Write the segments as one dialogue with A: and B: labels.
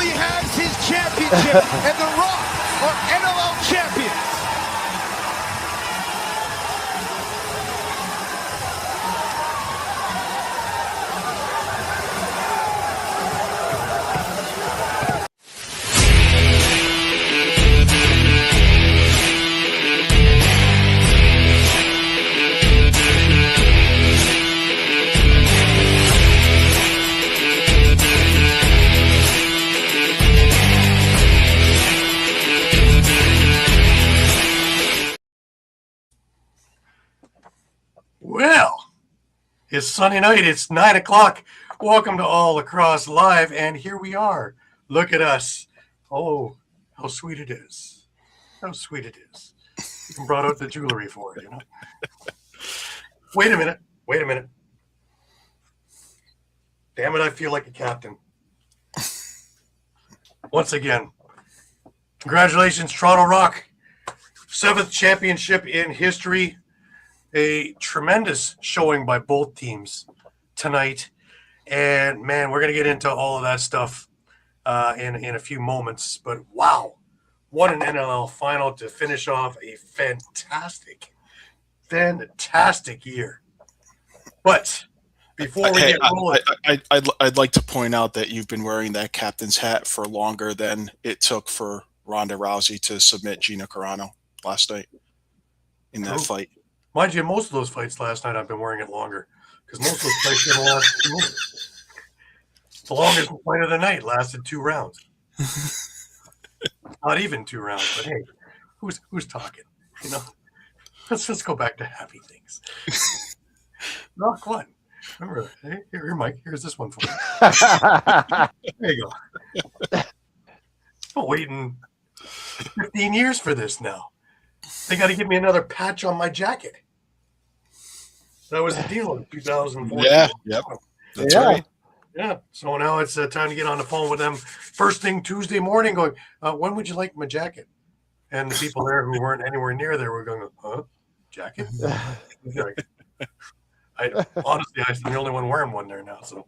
A: He has his championship, and the Rock are NLL champions.
B: Well, it's Sunday night. It's 9 o'clock. Welcome to All Lacrosse Live, and here we are. Look at us. Oh, how sweet it is. How sweet it is. You brought out the jewelry for it, you know. Wait a minute. Wait a minute. Damn it, I feel like a captain. Once again, congratulations, Toronto Rock. 7th championship in history. A tremendous showing by both teams tonight. And, man, we're going to get into all of that stuff in a few moments. But, wow, what an NLL final to finish off a fantastic year. But before we get rolling,
C: I'd like to point out that you've been wearing that captain's hat for longer than it took for Ronda Rousey to submit Gina Carano last night in that fight.
B: Mind you, most of those fights last night, I've been wearing it longer because most of those fights in the last 2 minutes. The longest fight of the night lasted 2 rounds. Not even 2 rounds, but hey, who's talking? You know, let's go back to happy things. Rock one. Remember, hey, here, Mike. Here's this one for you. There you go. I'm waiting 15 years for this now. They got to give me another patch on my jacket. That was the deal in 2014.
C: Yeah, yep. That's right.
B: Yeah. So now it's time to get on the phone with them first thing Tuesday morning going, when would you like my jacket? And the people there who weren't anywhere near there were going, huh? Jacket? Honestly, I'm the only one wearing one there now. So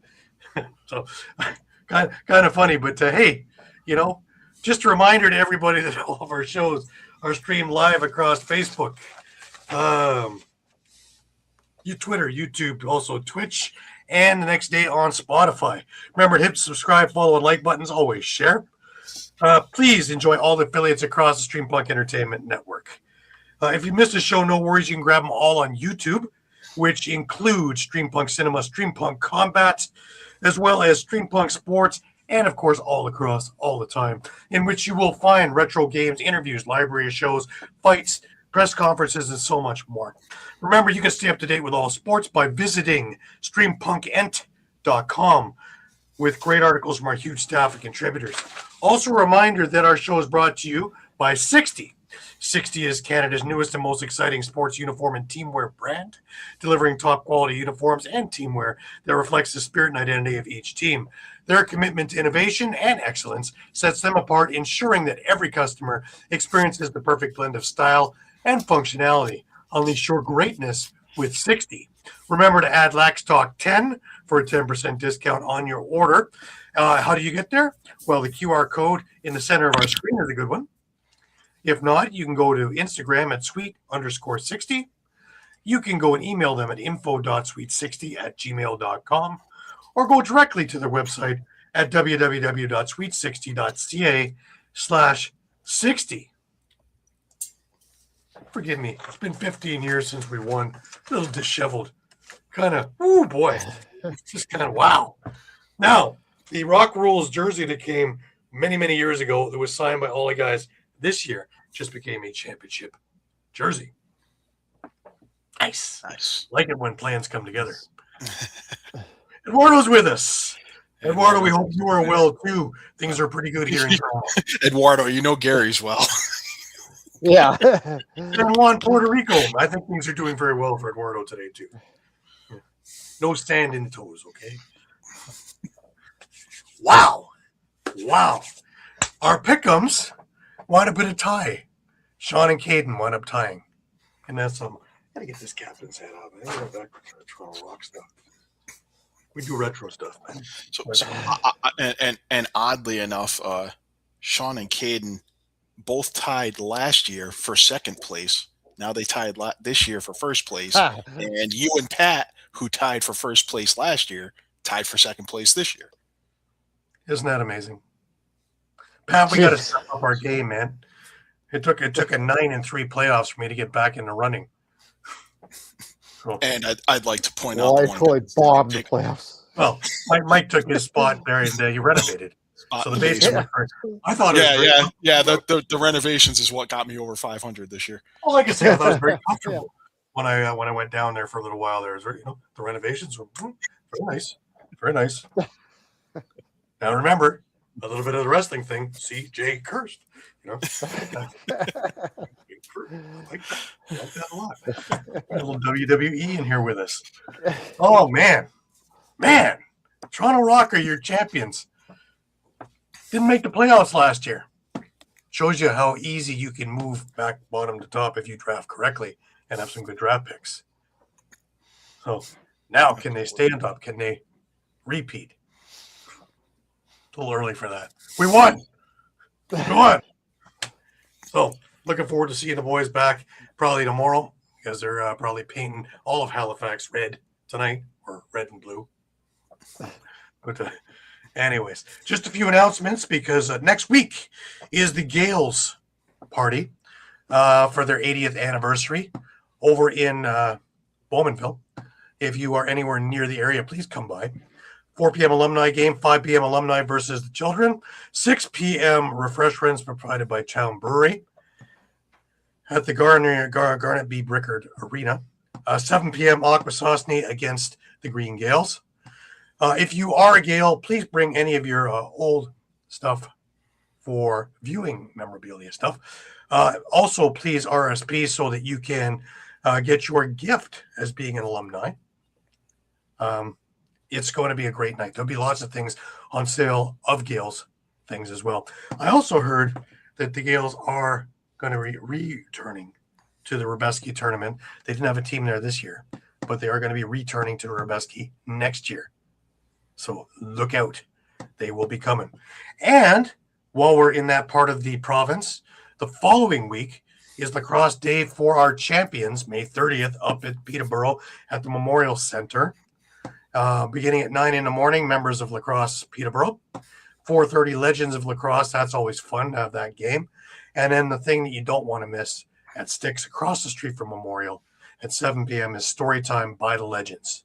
B: kind of funny. But, hey, you know, just a reminder to everybody that all of our shows are streamed live across Facebook, Twitter, YouTube, also Twitch, and the next day on Spotify. Remember to hit subscribe, follow, and like buttons. Always share. Please enjoy all the affiliates across the Stream Punk Entertainment Network. If you missed a show, no worries. You can grab them all on YouTube, which includes Stream Punk Cinema, Stream Punk Combat, as well as Stream Punk Sports, and, of course, All Lacrosse all the time, in which you will find retro games, interviews, library of shows, fights, press conferences, and so much more. Remember, you can stay up to date with all sports by visiting streampunkentertainment.com with great articles from our huge staff of contributors. Also, a reminder that our show is brought to you by 60. 60 is Canada's newest and most exciting sports uniform and teamwear brand, delivering top-quality uniforms and teamwear that reflects the spirit and identity of each team. Their commitment to innovation and excellence sets them apart, ensuring that every customer experiences the perfect blend of style and functionality. Unleash your greatness with 60. Remember to add LaxTalk10 for a 10% discount on your order. How do you get there? Well, the QR code in the center of our screen is a good one. If not, you can go to Instagram at sweet_60. You can go and email them at info.sweet60@gmail.com or go directly to their website at www.sweet60.ca/60. Forgive me. It's been 15 years since we won. A little disheveled. Kind of, oh boy. Just kind of wow. Now, the Rock Rules jersey that came many, many years ago that was signed by all the guys this year just became a championship jersey. Nice. Like it when plans come together. Eduardo's with us. Eduardo, we hope you are well too. Things are pretty good here in Toronto.
C: Eduardo, you know Gary's well.
D: Yeah.
B: San Juan, Puerto Rico. I think things are doing very well for Eduardo today too. No standing toes, okay? Wow. Our pick'ems wind up in a tie. Shawn and Caden wound up tying. And that's gotta get this captain's head off. I think we're back to Toronto Rock stuff. We do retro stuff, man.
C: And oddly enough, Shawn and Caden both tied last year for second place. Now they tied this year for first place. And you and Pat, who tied for first place last year, tied for second place this year.
B: Isn't that amazing? Pat, we got to step up our game, man. It took a 9-3 playoffs for me to get back in the running. So,
C: and I'd like to point out.
D: I totally bombed the playoffs.
B: Well, Mike took his spot there and he renovated. So the basement. I thought it was
C: the renovations is what got me over 500 this year.
B: Well, like I said, I thought it was very comfortable when I went down there for a little while. There was the renovations were very nice, very nice. Now remember a little bit of the wrestling thing. See, Jay cursed. I like that a lot. A little WWE in here with us. Oh man, Toronto Rock are your champions. Didn't make the playoffs last year. Shows you how easy you can move back bottom to top if you draft correctly and have some good draft picks. So now, can they stay on top? Can they repeat? A little early for that. We won. So looking forward to seeing the boys back probably tomorrow because they're probably painting all of Halifax red tonight, or red and blue. But anyways, just a few announcements because next week is the Gales party for their 80th anniversary over in Bowmanville. If you are anywhere near the area, please come by. 4 p.m. alumni game, 5 p.m. alumni versus the children, 6 p.m. refreshments provided by Chown Brewery at the Garnet B. Brickard Arena. 7 p.m. Aquasasne against the Green Gales. If you are a Gale, please bring any of your old stuff for viewing memorabilia stuff. Also, please RSP so that you can get your gift as being an alumni. It's going to be a great night. There'll be lots of things on sale of Gales things as well. I also heard that the Gales are going to be returning to the Rubeski tournament. They didn't have a team there this year, but they are going to be returning to Rubeski next year. So look out. They will be coming. And while we're in that part of the province, the following week is Lacrosse Day for our champions, May 30th, up at Peterborough at the Memorial Center. Beginning at 9 in the morning, members of Lacrosse Peterborough. 4:30, Legends of Lacrosse. That's always fun to have that game. And then the thing that you don't want to miss at Sticks across the street from Memorial at 7 p.m. is Storytime by the Legends.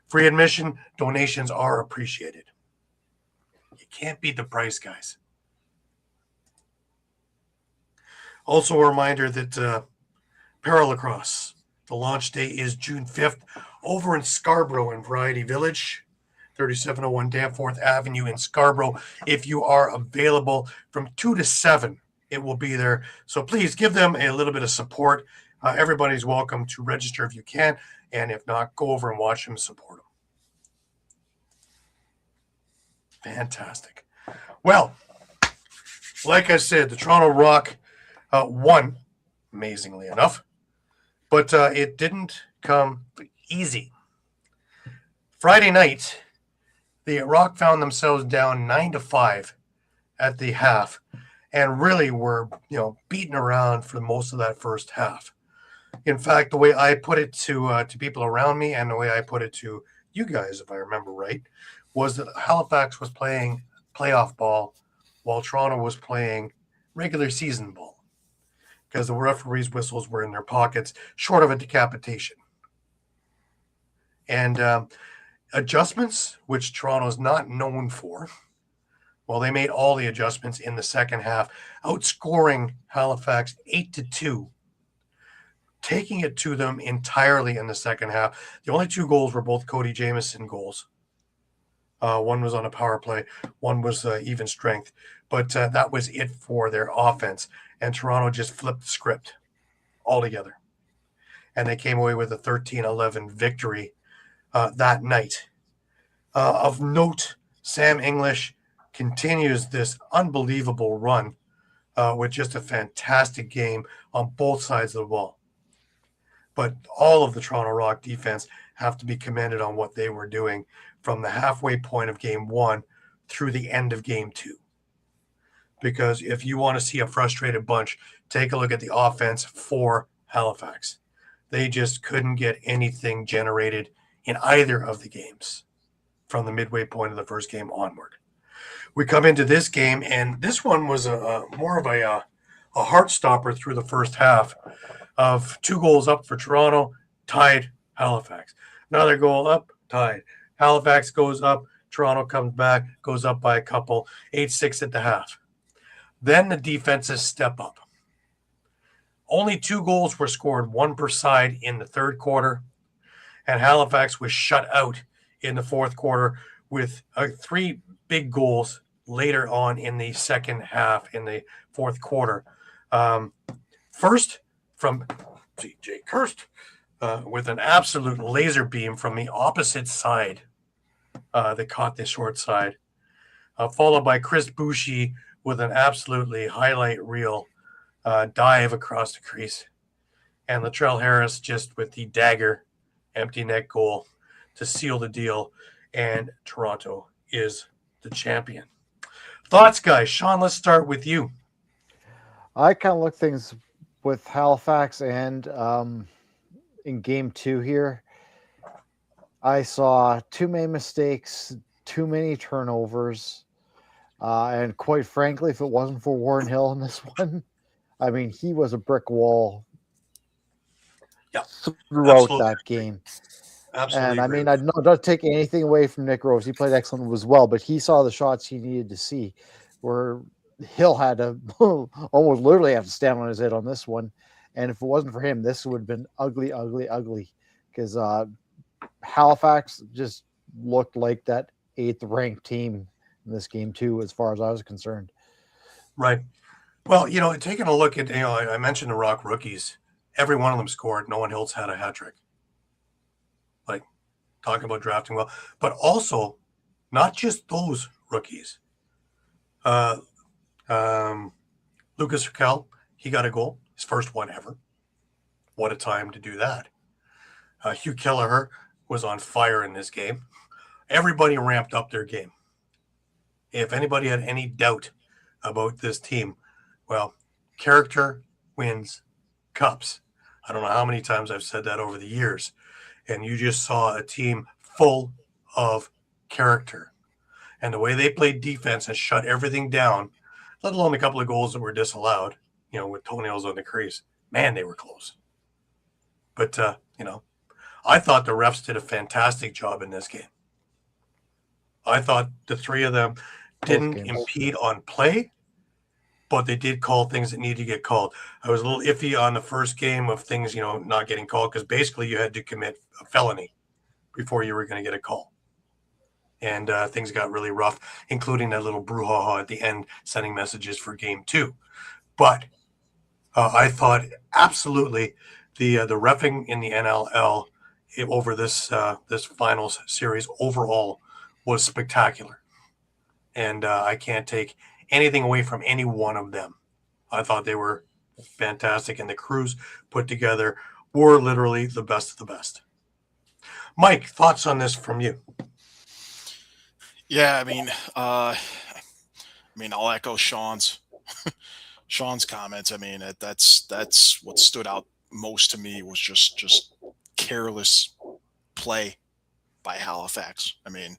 B: Free admission, donations are appreciated. You can't beat the price, guys. Also a reminder that Paralacrosse, the launch day is June 5th over in Scarborough in Variety Village, 3701 Danforth Avenue in Scarborough. If you are available from 2 to 7, it will be there. So please give them a little bit of support. Everybody's welcome to register if you can. And if not, go over and watch them and support them. Fantastic. Well, like I said, the Toronto Rock won, amazingly enough. But it didn't come easy. Friday night, the Rock found themselves down 9-5 at the half and really were, beaten around for most of that first half. In fact, the way I put it to people around me and the way I put it to you guys, if I remember right, was that Halifax was playing playoff ball while Toronto was playing regular season ball because the referees' whistles were in their pockets, short of a decapitation. And adjustments, which Toronto is not known for, well, they made all the adjustments in the second half, outscoring Halifax 8-2, taking it to them entirely in the second half. The only 2 goals were both Cody Jamieson goals. One was on a power play. One was even strength. But that was it for their offense. And Toronto just flipped the script altogether. And they came away with a 13-11 victory that night. Of note, Sam English continues this unbelievable run with just a fantastic game on both sides of the ball. But all of the Toronto Rock defense have to be commended on what they were doing from the halfway point of game 1 through the end of game 2. Because if you want to see a frustrated bunch, take a look at the offense for Halifax. They just couldn't get anything generated in either of the games from the midway point of the first game onward. We come into this game, and this one was more of a heart stopper through the first half of 2 goals up for Toronto, tied Halifax. Another goal up, tied. Halifax goes up, Toronto comes back, goes up by a couple, 8-6 at the half. Then the defenses step up. Only 2 goals were scored, 1 per side in the third quarter, and Halifax was shut out in the fourth quarter with 3 big goals later on in the second half in the fourth quarter. First, from J. Kirst with an absolute laser beam from the opposite side that caught the short side, followed by Chris Boucher with an absolutely highlight reel dive across the crease. And Latrell Harris just with the dagger empty net goal to seal the deal. And Toronto is the champion. Thoughts, guys? Shawn, let's start with you.
D: I kind of look things with Halifax and in game 2 here. I saw too many mistakes, too many turnovers. And quite frankly, if it wasn't for Warren Hill in this one, I mean, he was a brick wall throughout that game.
B: Absolutely.
D: And I mean, I don't take anything away from Nick Rose. He played excellent as well, but he saw the shots he needed to see, where Hill had to almost literally have to stand on his head on this one. And if it wasn't for him, this would have been ugly, ugly, ugly, because Halifax just looked like that 8th ranked team in this game too, as far as I was concerned.
B: Right. Well, taking a look at, I mentioned the Rock rookies. Every one of them scored. No one else had a hat trick. Like, talking about drafting well. But also, not just those rookies. Lucas Raquel, he got a goal. His first one ever. What a time to do that. Hugh Kelleher was on fire in this game. Everybody ramped up their game. If anybody had any doubt about this team, well, character wins cups. I don't know how many times I've said that over the years. And you just saw a team full of character. And the way they played defense and shut everything down, let alone a couple of goals that were disallowed, with toenails on the crease. Man, they were close. But, I thought the refs did a fantastic job in this game. I thought the 3 of them didn't impede on play, but they did call things that needed to get called. I was a little iffy on the first game of things, not getting called, because basically you had to commit a felony before you were going to get a call. And things got really rough, including that little brouhaha at the end, sending messages for game 2. But I thought absolutely the reffing in the NLL over this finals series overall was spectacular. And I can't take anything away from any one of them. I thought they were fantastic, and the crews put together were literally the best of the best. Mike, thoughts on this from you?
C: Yeah, I'll echo Shawn's comments. I mean, that's what stood out most to me was just careless play by Halifax. I mean,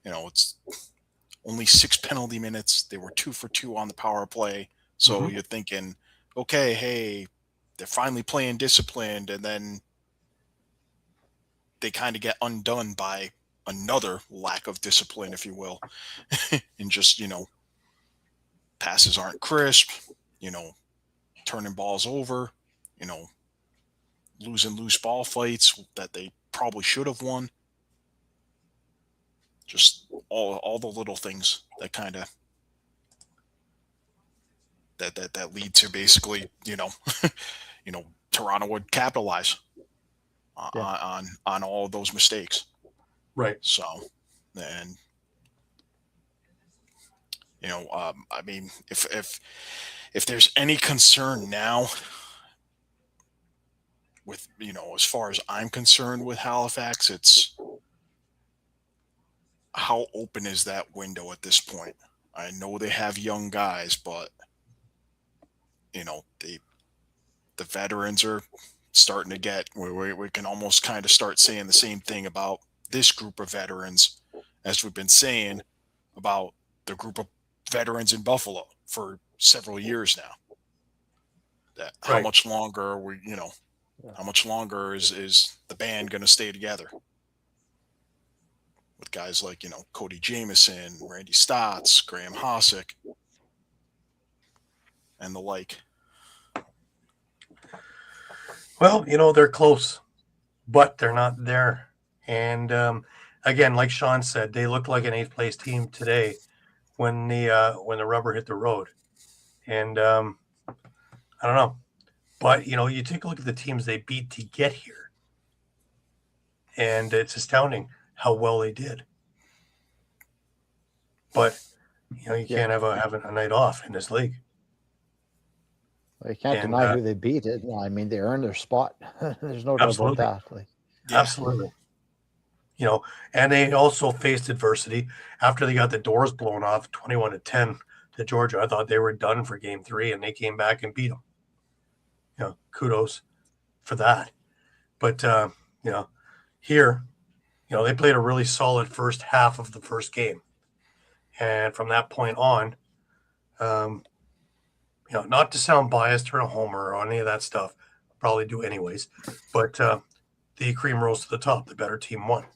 C: it's only 6 penalty minutes. They were 2 for 2 on the power play. So you're thinking, okay, hey, they're finally playing disciplined, and then they kind of get undone by another lack of discipline, if you will. And just, passes aren't crisp, turning balls over, losing loose ball fights that they probably should have won. Just all the little things that kind of that lead to basically, Toronto would capitalize on all of those mistakes.
B: Right.
C: So, and if there's any concern now with, as far as I'm concerned with Halifax, it's how open is that window at this point? I know they have young guys, but the veterans are starting to get where we can almost kind of start saying the same thing about this group of veterans as we've been saying about the group of veterans in Buffalo for several years now. That how
B: Right.
C: much longer are we, how much longer is the band going to stay together with guys like, Cody Jamieson, Randy Stotts, Graham Hossick, and the like.
B: Well, they're close, but they're not there. And again, like Shawn said, they looked like an 8th place team today when the rubber hit the road. And I don't know, but you take a look at the teams they beat to get here, and it's astounding how well they did. But you can't have a night off in this league.
D: Well, you can't
B: And,
D: deny who they beat. I mean, they earned their spot. There's no doubt about that. Like,
B: Absolutely. And they also faced adversity after they got the doors blown off 21-10 to Georgia. I thought they were done for game 3, and they came back and beat them. Kudos for that. But, here, they played a really solid first half of the first game. And from that point on, not to sound biased or a homer or any of that stuff, probably do anyways, but the cream rose to the top. The better team won.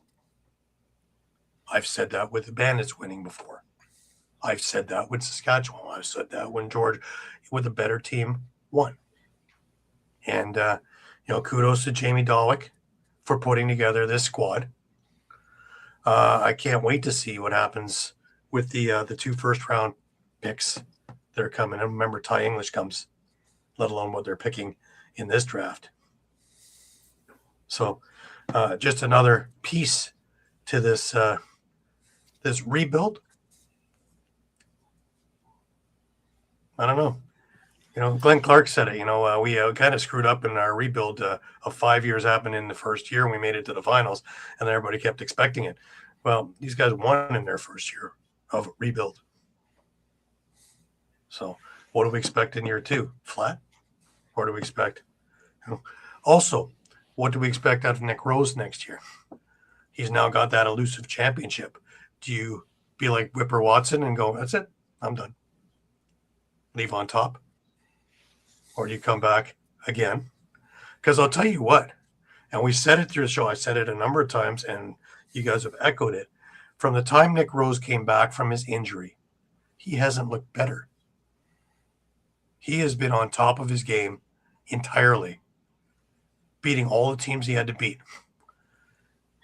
B: I've said that with the Bandits winning before. I've said that with Saskatchewan. I've said that when Georgia, with the better team, won. And, kudos to Jamie Dawick for putting together this squad. I can't wait to see what happens with the 2 first-round picks that are coming. And remember, Ty English comes, let alone what they're picking in this draft. So just another piece to this this rebuild. I don't know. Glenn Clark said it. We kind of screwed up in our rebuild of 5 years happened in the first year, and we made it to the finals, and everybody kept expecting it. Well, these guys won in their first year of rebuild. So what do we expect in year 2? Flat? Or do we expect? Also, what do we expect out of Nick Rose next year? He's now got that elusive championship. Do you be like Whipper Watson and go, that's it, I'm done? Leave on top? Or do you come back again? Because I'll tell you what, and we said it through the show, I said it a number of times, and you guys have echoed it. From the time Nick Rose came back from his injury, he hasn't looked better. He has been on top of his game entirely, beating all the teams he had to beat.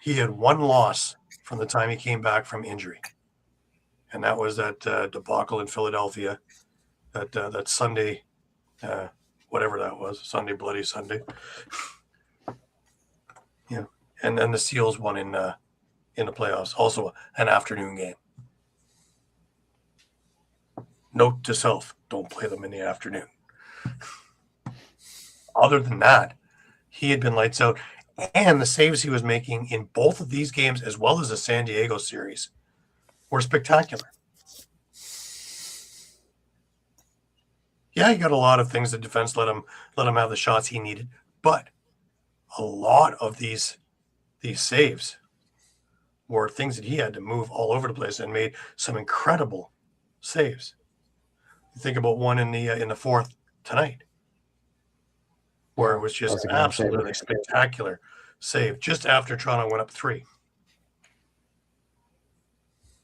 B: He had 1 loss from the time he came back from injury, and that was that debacle in Philadelphia, that Sunday, whatever that was, Sunday Bloody Sunday. And then the Seals won in the playoffs, also an afternoon game. Note to self, don't play them in the afternoon. Other than that, he had been lights out. And the saves he was making in both of these games, as well as the San Diego series, were spectacular. Yeah, he got a lot of things. The defense let him have the shots he needed. But a lot of these saves were things that he had to move all over the place and made some incredible saves. You think about one in the 4th tonight, where it was just an absolutely spectacular save just after Toronto went up 3.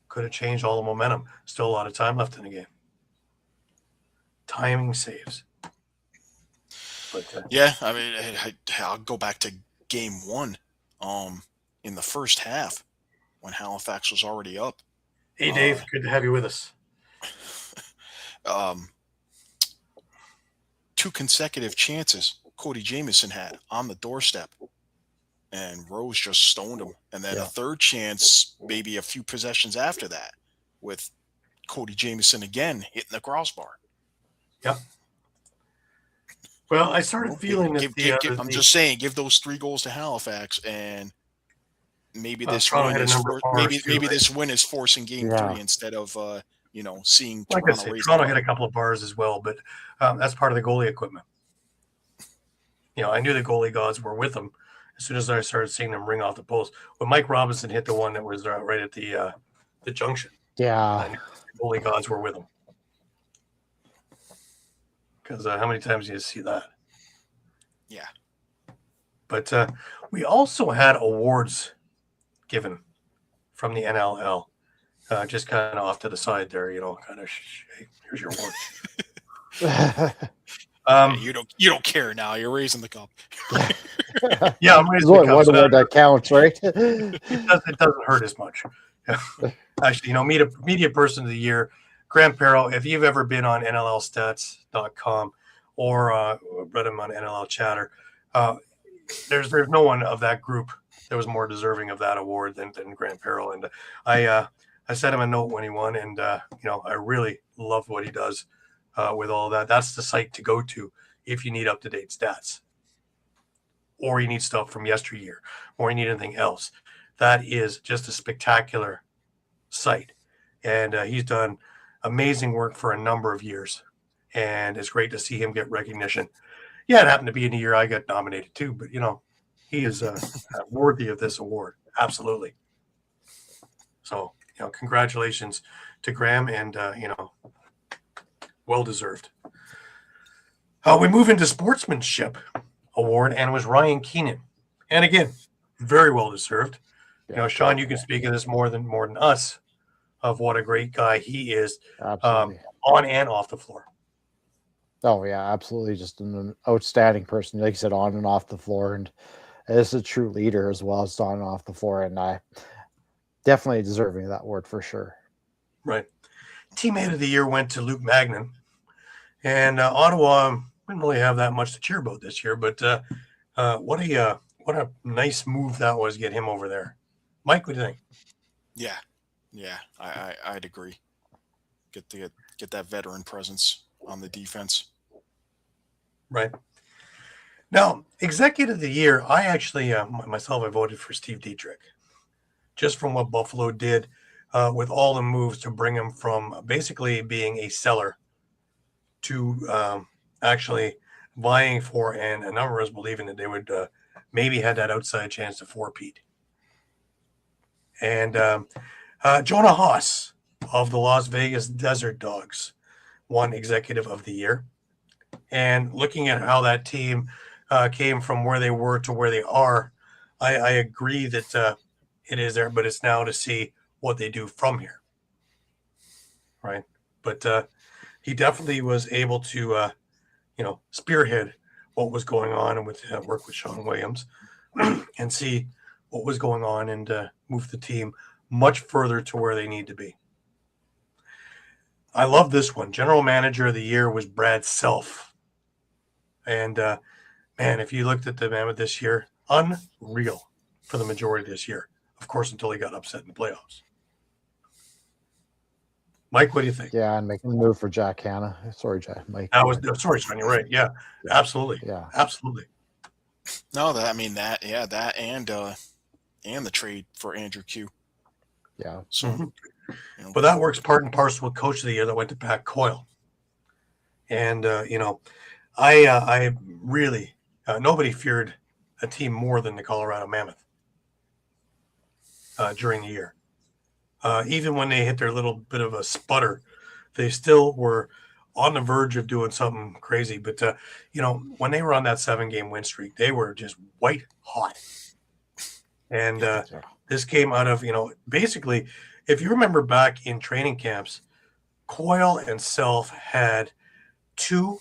B: Could have changed all the momentum. Still a lot of time left in the game. Timing saves. But,
C: yeah, I mean, I'll go back to game 1 in the first half when Halifax was already up.
B: Hey, Dave, good to have you with us.
C: 2 consecutive chances Cody Jamieson had on the doorstep, and Rose just stoned him. And then a 3rd chance, maybe a few possessions after that, with Cody Jamieson again hitting the crossbar.
B: Yeah. Well, I started feeling that
C: I'm just saying, give those 3 goals to Halifax, and maybe this
B: Toronto
C: win
B: hit a
C: is
B: number of bars too,
C: maybe
B: right?
C: this win is forcing Game
D: Yeah.
C: 3 instead of seeing
B: Like I
C: Toronto
B: said,
C: raise
B: Toronto
C: the
B: hit
C: bar.
B: a couple of bars as well, but that's part of the goalie equipment. I knew the goalie gods were with them as soon as I started seeing them ring off the post. When Mike Robinson hit the one that was right at the junction, I
D: Yeah.
B: knew the goalie gods were with him. Because how many times do you see that?
C: Yeah.
B: But we also had awards given from the NLL, just kind of off to the side there, kind of, hey, here's your award.
C: You don't care now. You're raising the cup.
B: Yeah, I'm raising
D: There's only
B: the cup,
D: one
B: so
D: award that counts, right?
B: it doesn't hurt as much. Actually, media person of the year, Grant Perro. If you've ever been on NLLstats.com or read him on NLL Chatter, there's no one of that group that was more deserving of that award than Grant Perro. And I sent him a note when he won, and I really loved what he does with all that. That's the site to go to if you need up-to-date stats, or you need stuff from yesteryear, or you need anything else. That is just a spectacular site. And he's done amazing work for a number of years. And it's great to see him get recognition. Yeah, it happened to be in the year I got nominated too, but he is worthy of this award. Absolutely. So, congratulations to Graham, and well deserved. We move into sportsmanship award, and it was Ryan Keenan. And again, very well deserved. Shawn, you can speak of this more than us, of what a great guy he is,
D: Absolutely.
B: on and off the floor.
D: Oh yeah, absolutely. Just an outstanding person, like you said, on and off the floor, and is a true leader as well as on and off the floor. And I definitely deserving of that award for sure.
B: Right. Teammate of the year went to Luke Magnan, and Ottawa didn't really have that much to cheer about this year. But what a nice move that was, get him over there. Mike, what do you think?
C: Yeah, I'd agree. Get that veteran presence on the defense.
B: Right. Now, executive of the year, I actually myself, I voted for Steve Dietrich, just from what Buffalo did with all the moves to bring him from basically being a seller to actually vying for, and a number of us believing that they would maybe had that outside chance to four-peat. And Jonah Haas of the Las Vegas Desert Dogs won executive of the year. And looking at how that team came from where they were to where they are, I agree that it is there, but it's now to see what they do from here. Right. But he definitely was able to, spearhead what was going on, and with work with Sean Williams and see what was going on, and move the team much further to where they need to be. I love this one. General Manager of the Year was Brad Self. And, man, if you looked at the Mammoth this year, unreal for the majority of this year. Of course, until he got upset in the playoffs. Mike, what do you think?
D: Yeah, and making the move for Jack Hanna. Sorry, Mike.
B: Sorry, Sean, you're right. Yeah, absolutely.
D: Yeah,
B: absolutely.
C: No, that and the trade for Andrew Q.
D: Yeah.
C: So,
B: but that works part and parcel with Coach of the Year that went to Pat Coyle. And I really nobody feared a team more than the Colorado Mammoth during the year. Even when they hit their little bit of a sputter, they still were on the verge of doing something crazy. But, when they were on that 7-game win streak, they were just white hot. And this came out of, basically, if you remember back in training camps, Coyle and Self had 2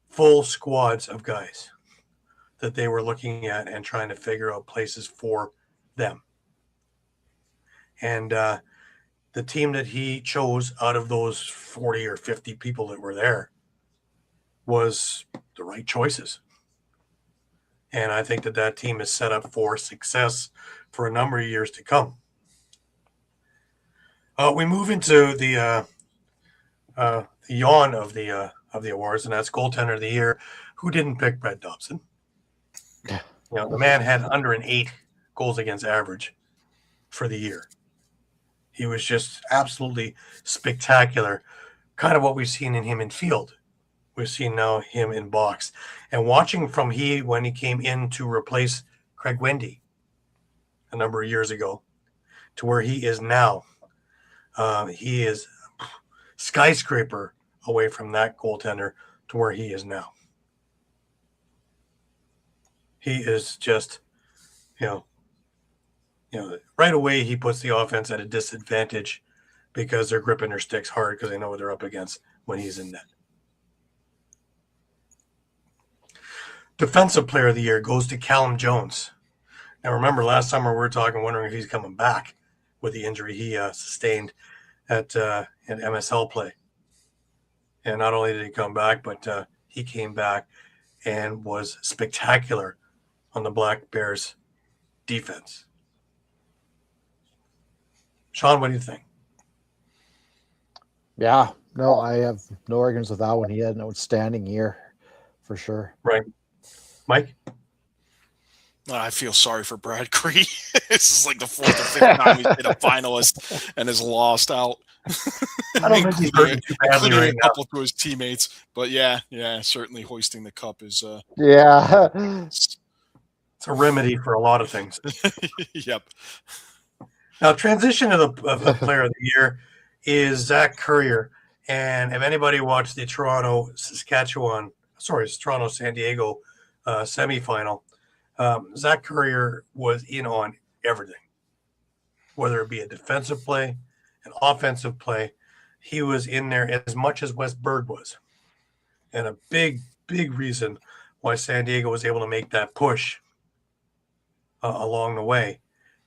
B: full squads of guys that they were looking at and trying to figure out places for them. And the team that he chose out of those 40 or 50 people that were there was the right choices. And I think that team is set up for success for a number of years to come. We move into the yawn of the awards, and that's goaltender of the year. Who didn't pick Brett Dobson? The man had under an 8 goals against average for the year. He was just absolutely spectacular. Kind of what we've seen in him in field. We've seen now him in box. And watching from when he came in to replace Craig Wendy a number of years ago to where he is now. He is skyscraper away from that goaltender to where he is now. He is just, right away he puts the offense at a disadvantage because they're gripping their sticks hard because they know what they're up against when he's in net. Defensive player of the year goes to Callum Jones. Now, remember last summer we were talking, wondering if he's coming back with the injury he sustained in MSL play. And not only did he come back, but he came back and was spectacular on the Black Bears defense. Shawn, what do you think?
D: Yeah, no, I have no arguments with that one. He had an outstanding year for sure.
B: Right. Mike?
C: I feel sorry for Brad Cree. This is like the fourth or fifth time he's been a finalist and has lost out.
B: I don't think he's hurting too badly right
C: a couple to his teammates, but yeah, certainly hoisting the cup is
B: it's a remedy for a lot of things.
C: Yep.
B: Now, transition of the player of the year is Zach Currier, and if anybody watched the Toronto-San Diego semifinal, Zach Currier was in on everything, whether it be a defensive play, an offensive play. He was in there as much as Wes Berg was. And a big, big reason why San Diego was able to make that push along the way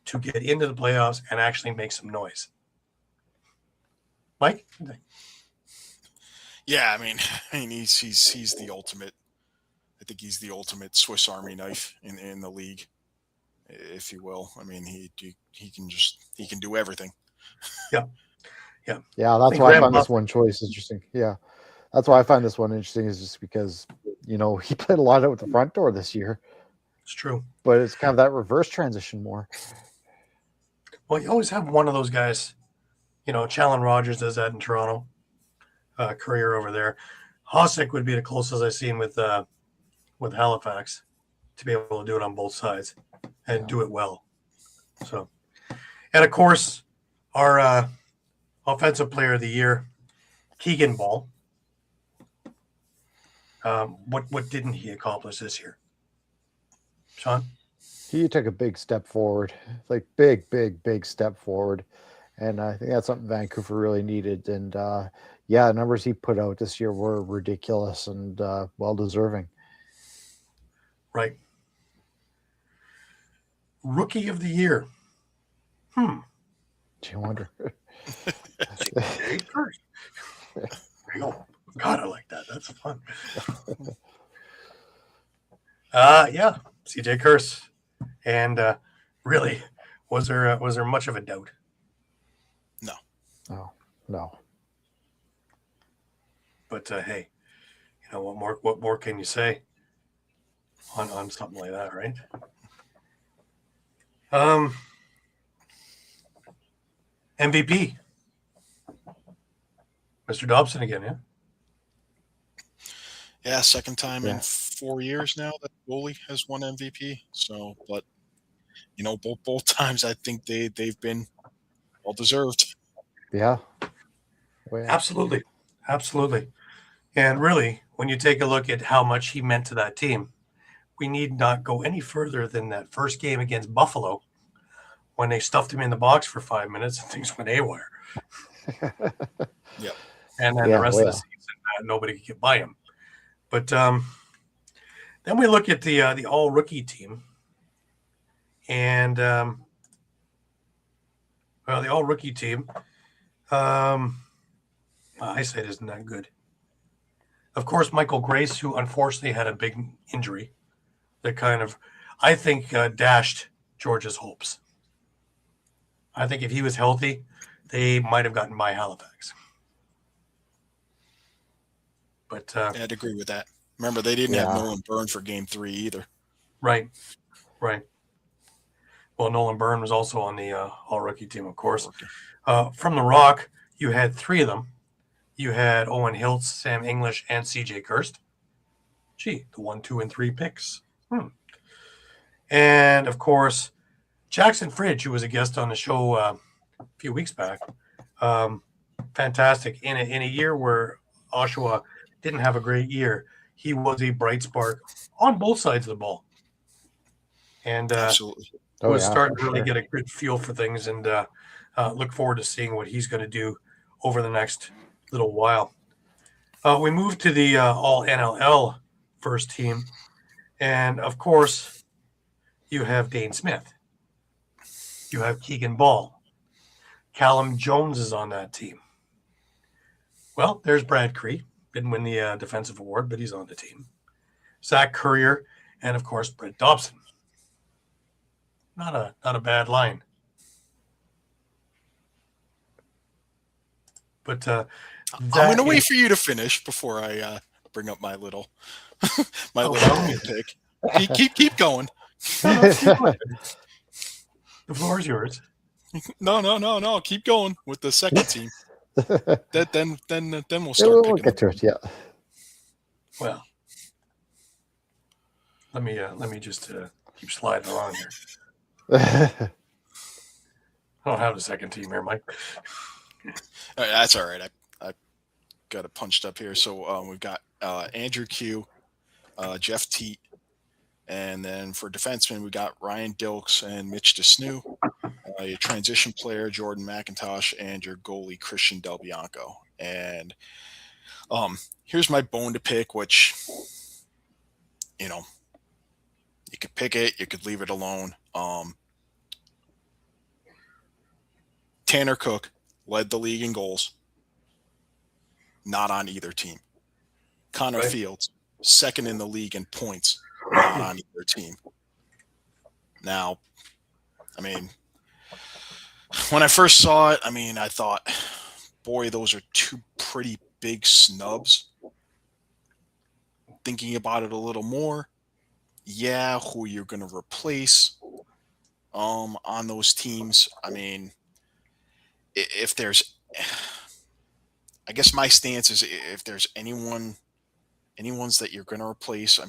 B: to get into the playoffs and actually make some noise. Mike?
C: Yeah, I mean he's the ultimate. I think he's the ultimate Swiss Army knife in the league, if you will. I mean, he can do everything.
B: Yeah.
D: That's why I find this one choice interesting. Yeah, that's why I find this one interesting is just because he played a lot out with the front door this year.
B: It's true,
D: but it's kind of that reverse transition more.
B: Well, you always have one of those guys. Challen Rogers does that in Toronto. Courier over there. Kostiuk would be the closest I've seen with Halifax to be able to do it on both sides and do it well. So, and of course, our offensive player of the year, Keegan Ball. What didn't he accomplish this year? Shawn?
D: He took a big step forward, like big step forward. And I think that's something Vancouver really needed. And the numbers he put out this year were ridiculous and well-deserving.
B: Right. Rookie of the year.
D: Do you wonder?
B: God, I like that. That's fun. CJ Curse. And really, was there much of a doubt?
D: No.
B: But hey, what more can you say on something like that, right? MVP. Mr. Dobson again, yeah?
C: Yeah, second time in 4 years now that goalie has won MVP. So, but both times I think they've been well deserved.
D: Yeah.
B: Well, Absolutely. And really, when you take a look at how much he meant to that team, we need not go any further than that first game against Buffalo when they stuffed him in the box for 5 minutes and things went haywire.
C: Yep.
B: And then the rest of the season, nobody could get by him. But then we look at the all-rookie team. And, the all-rookie team, my eyesight isn't that good. Of course, Michael Grace, who unfortunately had a big injury that kind of, I think, dashed Georgia's hopes. I think if he was healthy, they might have gotten by Halifax. But
C: I'd agree with that. Remember, they didn't have Nolan Byrne for Game 3 either.
B: Right. Well, Nolan Byrne was also on the all-rookie team, of course. From the Rock, you had 3 of them. You had Owen Hiltz, Sam English, and C.J. Kirst. Gee, the 1, 2, and 3 picks. And, of course, Jackson Fridge, who was a guest on the show a few weeks back. Fantastic. In a year where Oshawa didn't have a great year, he was a bright spark on both sides of the ball. And
C: Absolutely.
B: was starting to really get a good feel for things, and look forward to seeing what he's going to do over the next little while. We moved to the all NLL first team, and of course, you have Dane Smith. You have Keegan Ball. Callum Jones is on that team. Well, there's Brad Cree. Didn't win the defensive award, but he's on the team. Zach Courier, and of course, Brett Dobson. Not a bad line. But
C: I'm going to wait for you to finish before I bring up my little pick. Keep going.
B: The floor is yours.
C: No. Keep going with the second team. Then we'll start.
D: We'll get to it. Yeah.
B: Well, let me just keep sliding along here. I don't have the second team here, Mike.
C: That's all right. I got it punched up here. So we've got Andrew Q, Jeff Teat, and then for defensemen we got Ryan Dilks and Mitch DeSnew. Your transition player Jordan McIntosh, and your goalie Christian Del Bianco. And here's my bone to pick, which you could pick it, you could leave it alone. Tanner Cook led the league in goals, not on either team. Connor Fields, second in the league in points, not on either team. Now, I mean, when I first saw it, I thought, boy, those are 2 pretty big snubs. Thinking about it a little more, who you're going to replace on those teams. If there's, I guess my stance is if there's anyone's that you're going to replace,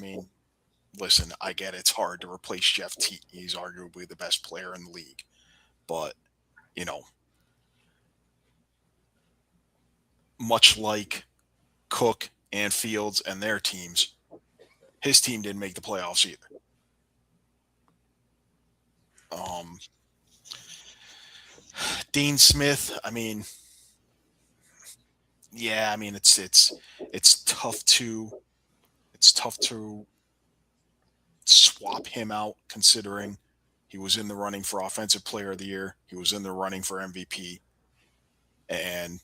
C: listen, I get it's hard to replace Jeff Teat. He's arguably the best player in the league. But, much like Cook and Fields and their teams, his team didn't make the playoffs either. Dean Smith, it's tough to swap him out, considering he was in the running for Offensive Player of the Year. He was in the running for MVP. And,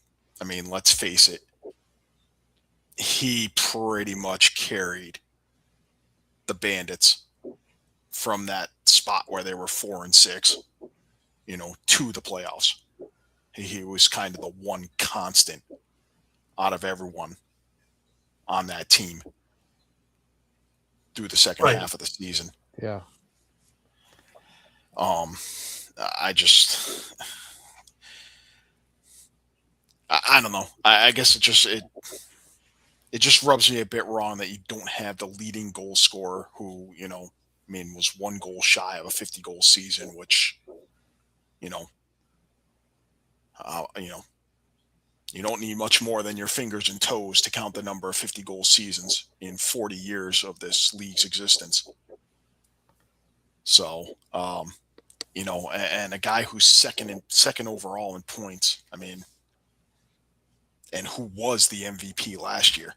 C: let's face it, he pretty much carried the Bandits from that spot where they were 4-6, to the playoffs. He was kind of the one constant out of everyone on that team through the second half of the season.
D: Yeah.
C: I don't know. I guess it just rubs me a bit wrong that you don't have the leading goal scorer who, was 1 goal shy of a 50-goal season, which, you don't need much more than your fingers and toes to count the number of 50-goal seasons in 40 years of this league's existence. So, and a guy who's second overall in points, and who was the MVP last year.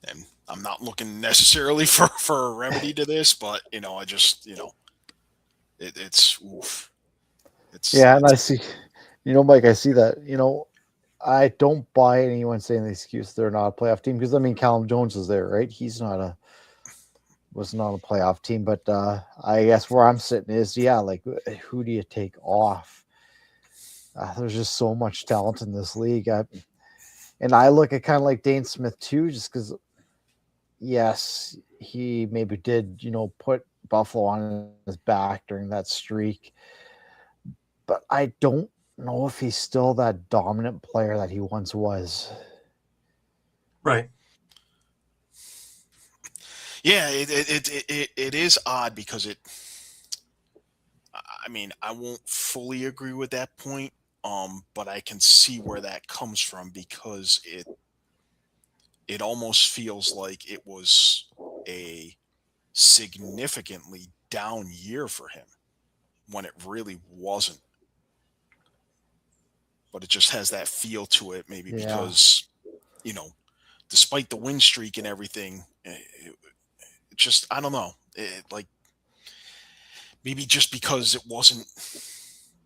C: And I'm not looking necessarily for a remedy to this, but it's oof.
D: And I see, Mike, I see that. I don't buy anyone saying the excuse they're not a playoff team, because Callum Jones is there, right? He's was not a playoff team, but I guess where I'm sitting is, who do you take off? There's just so much talent in this league. And I look at kind of like Dane Smith too, just because, yes, he maybe did, put Buffalo on his back during that streak. But I don't know if he's still that dominant player that he once was.
B: Right.
C: Yeah, it is odd because I mean, I won't fully agree with that point, but I can see where that comes from because it almost feels like it was a significantly down year for him when it really wasn't. But it just has that feel to it, maybe because, despite the win streak and everything, it just, I don't know. Maybe just because it wasn't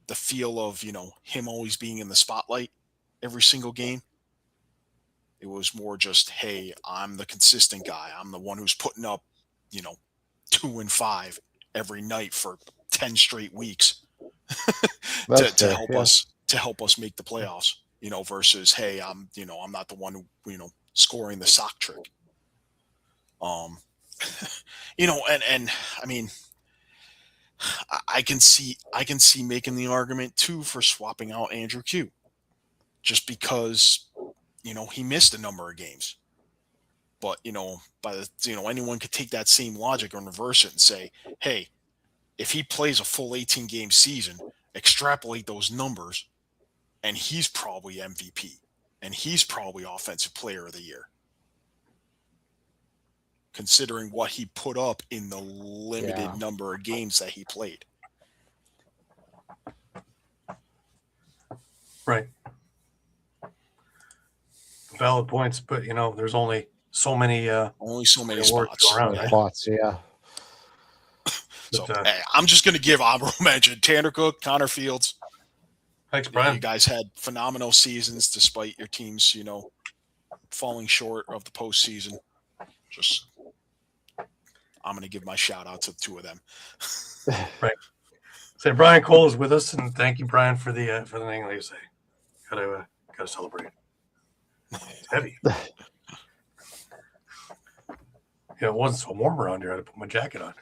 C: the feel of, him always being in the spotlight every single game. It was more just, hey, I'm the consistent guy. I'm the one who's putting up, 2 and 5 every night for 10 straight weeks to help us make the playoffs, versus, hey, I'm not the one who, scoring the sock trick. And I mean, I can see making the argument too for swapping out Andrew Q, just because he missed a number of games. But anyone could take that same logic and reverse it and say, hey, if he plays a full 18 game season, extrapolate those numbers, and he's probably MVP, and he's probably Offensive Player of the Year, considering what he put up in the limited number of games that he played.
B: Right. Valid points, but there's only so many
C: spots
B: around.
D: Spots, yeah.
C: So hey, I'm just going to give honorable mention: Tanner Cook, Connor Fields.
B: Thanks, Brian.
C: You guys had phenomenal seasons despite your teams, falling short of the postseason. Just, I'm going to give my shout out to the two of them.
B: Right. So Brian Cole is with us, and thank you, Brian, for the thing. Like you say, gotta celebrate. It's heavy. It wasn't so warm around here. I had to put my jacket on.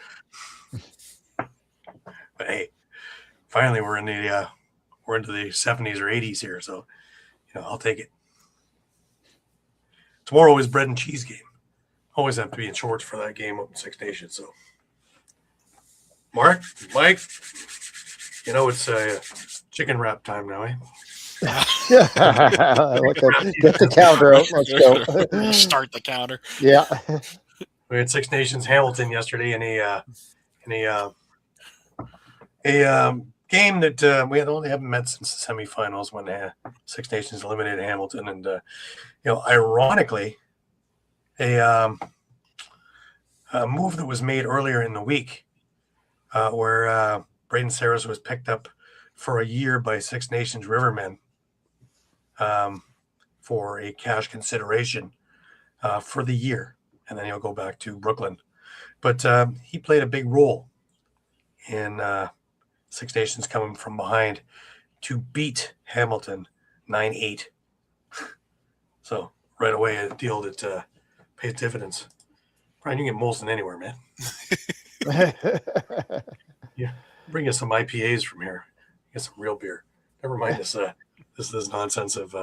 B: But hey, finally we're into the 70s or 80s here, so I'll take it. Tomorrow is bread and cheese game. Always have to be in shorts for that game up in Six Nations. So, Mike, it's chicken wrap time now, eh?
D: Get the counter out. Let's go.
C: Start the counter.
D: Yeah.
B: We had Six Nations Hamilton yesterday in a game that we only haven't met since the semifinals when Six Nations eliminated Hamilton, and ironically, a move that was made earlier in the week, where Braden Saris was picked up for a year by Six Nations Rivermen for a cash consideration for the year, and then he'll go back to Brooklyn. But he played a big role in Six Nations coming from behind to beat Hamilton 9-8. So right away, a deal that pays dividends. Brian, you can get Molson anywhere, man. Yeah, bring us some IPAs from here. Get some real beer. Never mind this nonsense of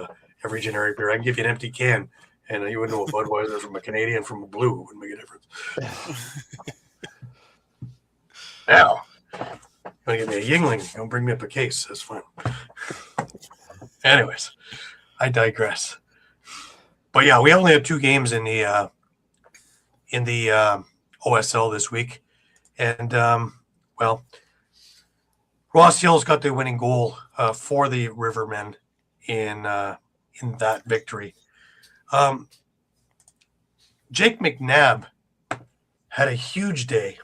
B: every generic beer. I can give you an empty can, and you wouldn't know a Budweiser from a Canadian from a Blue. It wouldn't make a difference. Now, going to give me a Yingling. Don't bring me up a case. That's fine. Anyways, I digress. But yeah, we only have 2 games in the OSL this week, and Ross Hill's got the winning goal for the Rivermen in that victory. Jake McNabb had a huge day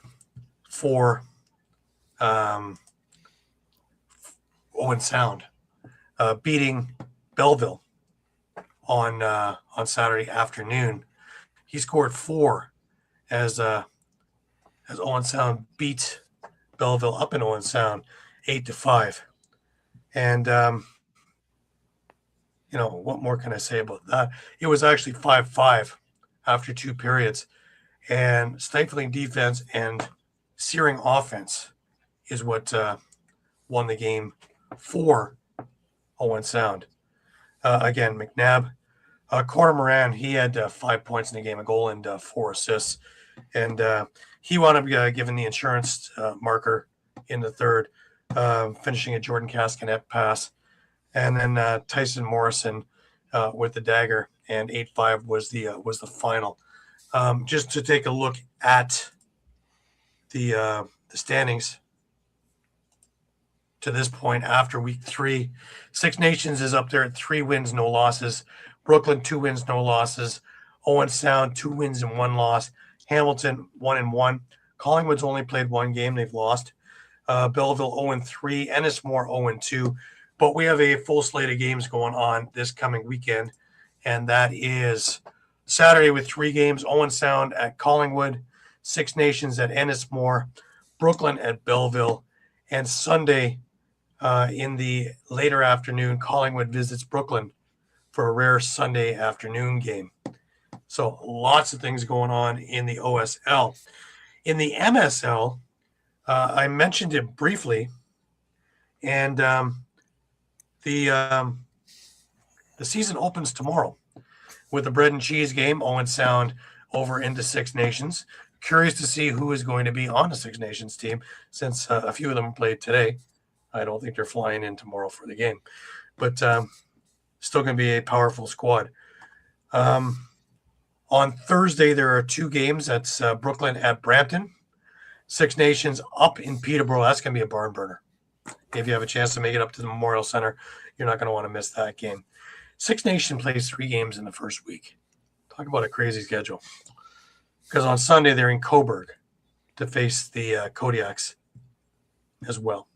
B: for Owen Sound, beating Belleville on Saturday afternoon. He scored 4 as Owen Sound beat Belleville up in Owen Sound 8-5. And what more can I say about that? It was actually 5-5 after 2 periods. And stifling defense and searing offense is what won the game for Owen Sound. Again, McNabb, Connor Moran, he had 5 points in the game, a goal and 4 assists. And he wound up given the insurance marker in the third, finishing a Jordan Caskanet pass. And then Tyson Morrison with the dagger, and 8-5 was the final. Just to take a look at the standings to this point after week 3, Six Nations is up there at 3 wins, no losses. Brooklyn 2 wins, no losses. Owen Sound 2 wins and 1 loss. Hamilton 1-1. Collingwood's only played 1 game; they've lost. Belleville 0-3. Ennismore 0-2. But we have a full slate of games going on this coming weekend, and that is Saturday with 3 games: Owen Sound at Collingwood, Six Nations at Ennismore, Brooklyn at Belleville, and Sunday in the later afternoon, Collingwood visits Brooklyn for a rare Sunday afternoon game. So lots of things going on in the OSL. In the MSL, I mentioned it briefly, and the season opens tomorrow with the bread and cheese game, Owen Sound over into Six Nations. Curious to see who is going to be on the Six Nations team, since a few of them played today. I don't think they're flying in tomorrow for the game, but still going to be a powerful squad. On Thursday, there are 2 games. That's Brooklyn at Brampton. Six Nations up in Peterborough. That's going to be a barn burner. If you have a chance to make it up to the Memorial Center, you're not going to want to miss that game. Six Nation plays 3 games in the first week. Talk about a crazy schedule. Because on Sunday, they're in Coburg to face the Kodiaks as well.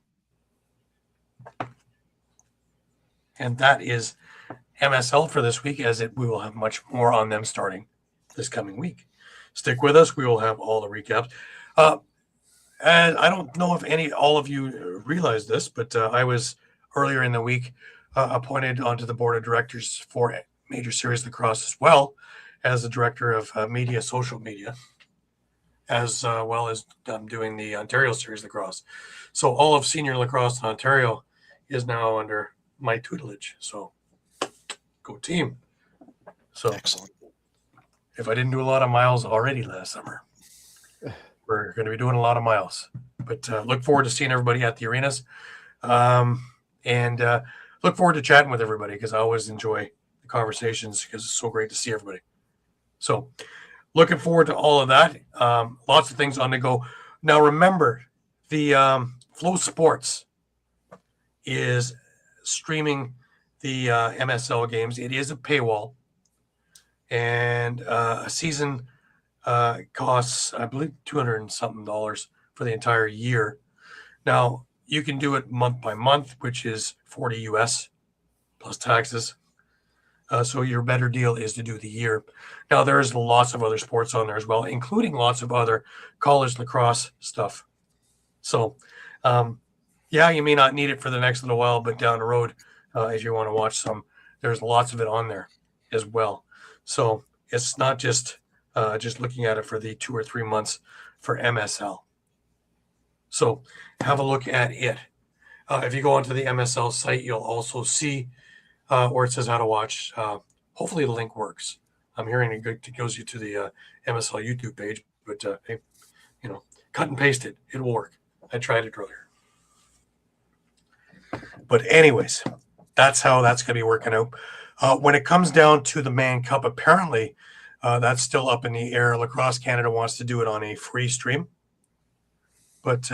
B: And that is MSL for this week, as we will have much more on them starting this coming week. Stick with us. We will have all the recaps. And I don't know if all of you realize this, but I was earlier in the week appointed onto the board of directors for Major Series Lacrosse, as well as the director of social media, as well as doing the Ontario Series Lacrosse. So all of senior lacrosse in Ontario is now under my tutelage. So go team. So
C: excellent.
B: If I didn't do a lot of miles already last summer, we're going to be doing a lot of miles. But look forward to seeing everybody at the arenas, and look forward to chatting with everybody, because I always enjoy the conversations, because it's so great to see everybody. So looking forward to all of that. Lots of things on the go. Now, remember, the Flow Sports is streaming the MSL games. It is a paywall, and a season costs, I believe, $200 and something for the entire year. Now, you can do it month by month, which is $40 US plus taxes. So your better deal is to do the year. Now, there's lots of other sports on there as well, including lots of other college lacrosse stuff. So, yeah, you may not need it for the next little while, but down the road, if you want to watch some, there's lots of it on there as well. So it's not just looking at it for the 2 or 3 months for MSL. So have a look at it. If you go onto the MSL site, you'll also see where it says how to watch. Hopefully the link works. I'm hearing it goes you to the MSL YouTube page, but hey, cut and paste it. It will work. I tried it earlier. But anyways, that's how that's going to be working out. When it comes down to the Mann Cup, apparently that's still up in the air. Lacrosse Canada wants to do it on a free stream, but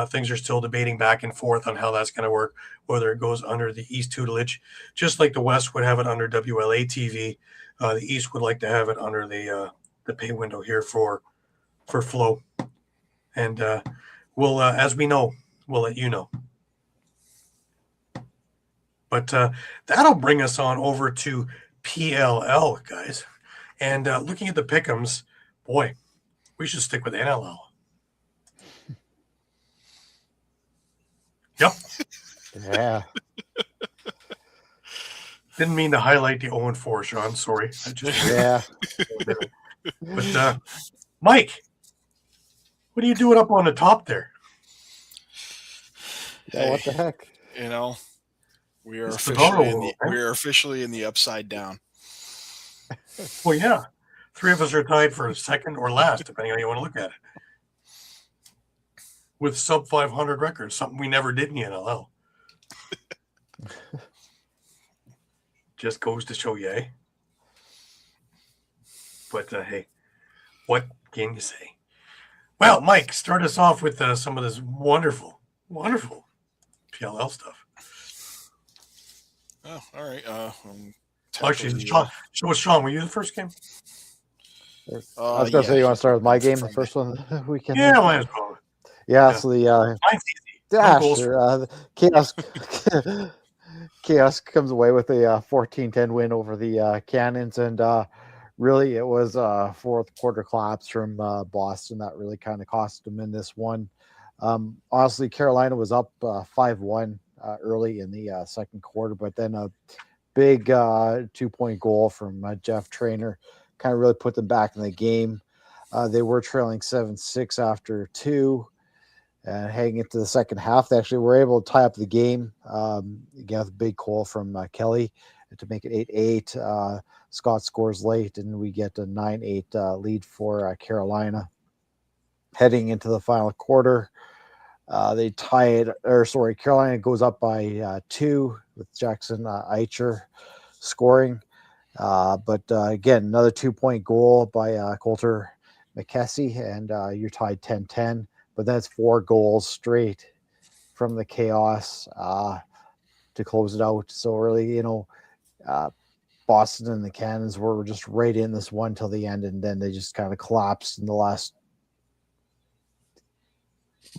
B: things are still debating back and forth on how that's going to work, whether it goes under the East tutelage, just like the West would have it under WLA TV. The East would like to have it under the pay window here for Flow. And we'll, as we know, we'll let you know. But that'll bring us on over to PLL, guys. And looking at the pick'ems, boy, we should stick with NLL. Yep.
D: Yeah.
B: Didn't mean to highlight the 0-4, Shawn. Sorry.
D: Yeah.
B: But Mike, what are you doing up on the top there?
D: Yeah, what the heck?
C: You know, we are
B: It's bizarre
C: officially in the upside down.
B: Well, yeah. 3 of us are tied for second or last, depending on how you want to look at it. With sub 500 records, something we never did in the NLL. Just goes to show you, eh? But hey, what can you say? Well, Mike, start us off with some of this wonderful, wonderful PLL stuff.
C: Oh, all right.
B: Actually, Shawn, Shawn, were you the first game?
D: I was going to say, you want to start with my game, the first one we can.
B: Yeah, might as well.
D: Yeah, so the
B: Mine's easy.
D: yeah,
B: goals
D: sure. Chaos comes away with a 14-10 win over the Cannons, and really it was fourth quarter collapse from Boston that really kind of cost them in this one. Honestly, Carolina was up 5-1 early in the second quarter, but then a big 2-point goal from Jeff Trainer kind of really put them back in the game. They were trailing 7-6 after 2. And heading into the second half, they actually were able to tie up the game. Again, with a big goal from Kelly to make it 8-8. Scott scores late, and we get a 9-8 lead for Carolina. Heading into the final quarter, they tie it, Carolina goes up by 2 with Jackson Eicher scoring. But again, another 2-point goal by Coulter McKessie, and you're tied 10-10. But that's 4 goals straight from the Chaos to close it out. So really, Boston and the Cannons were just right in this one till the end, and then they just kind of collapsed in the last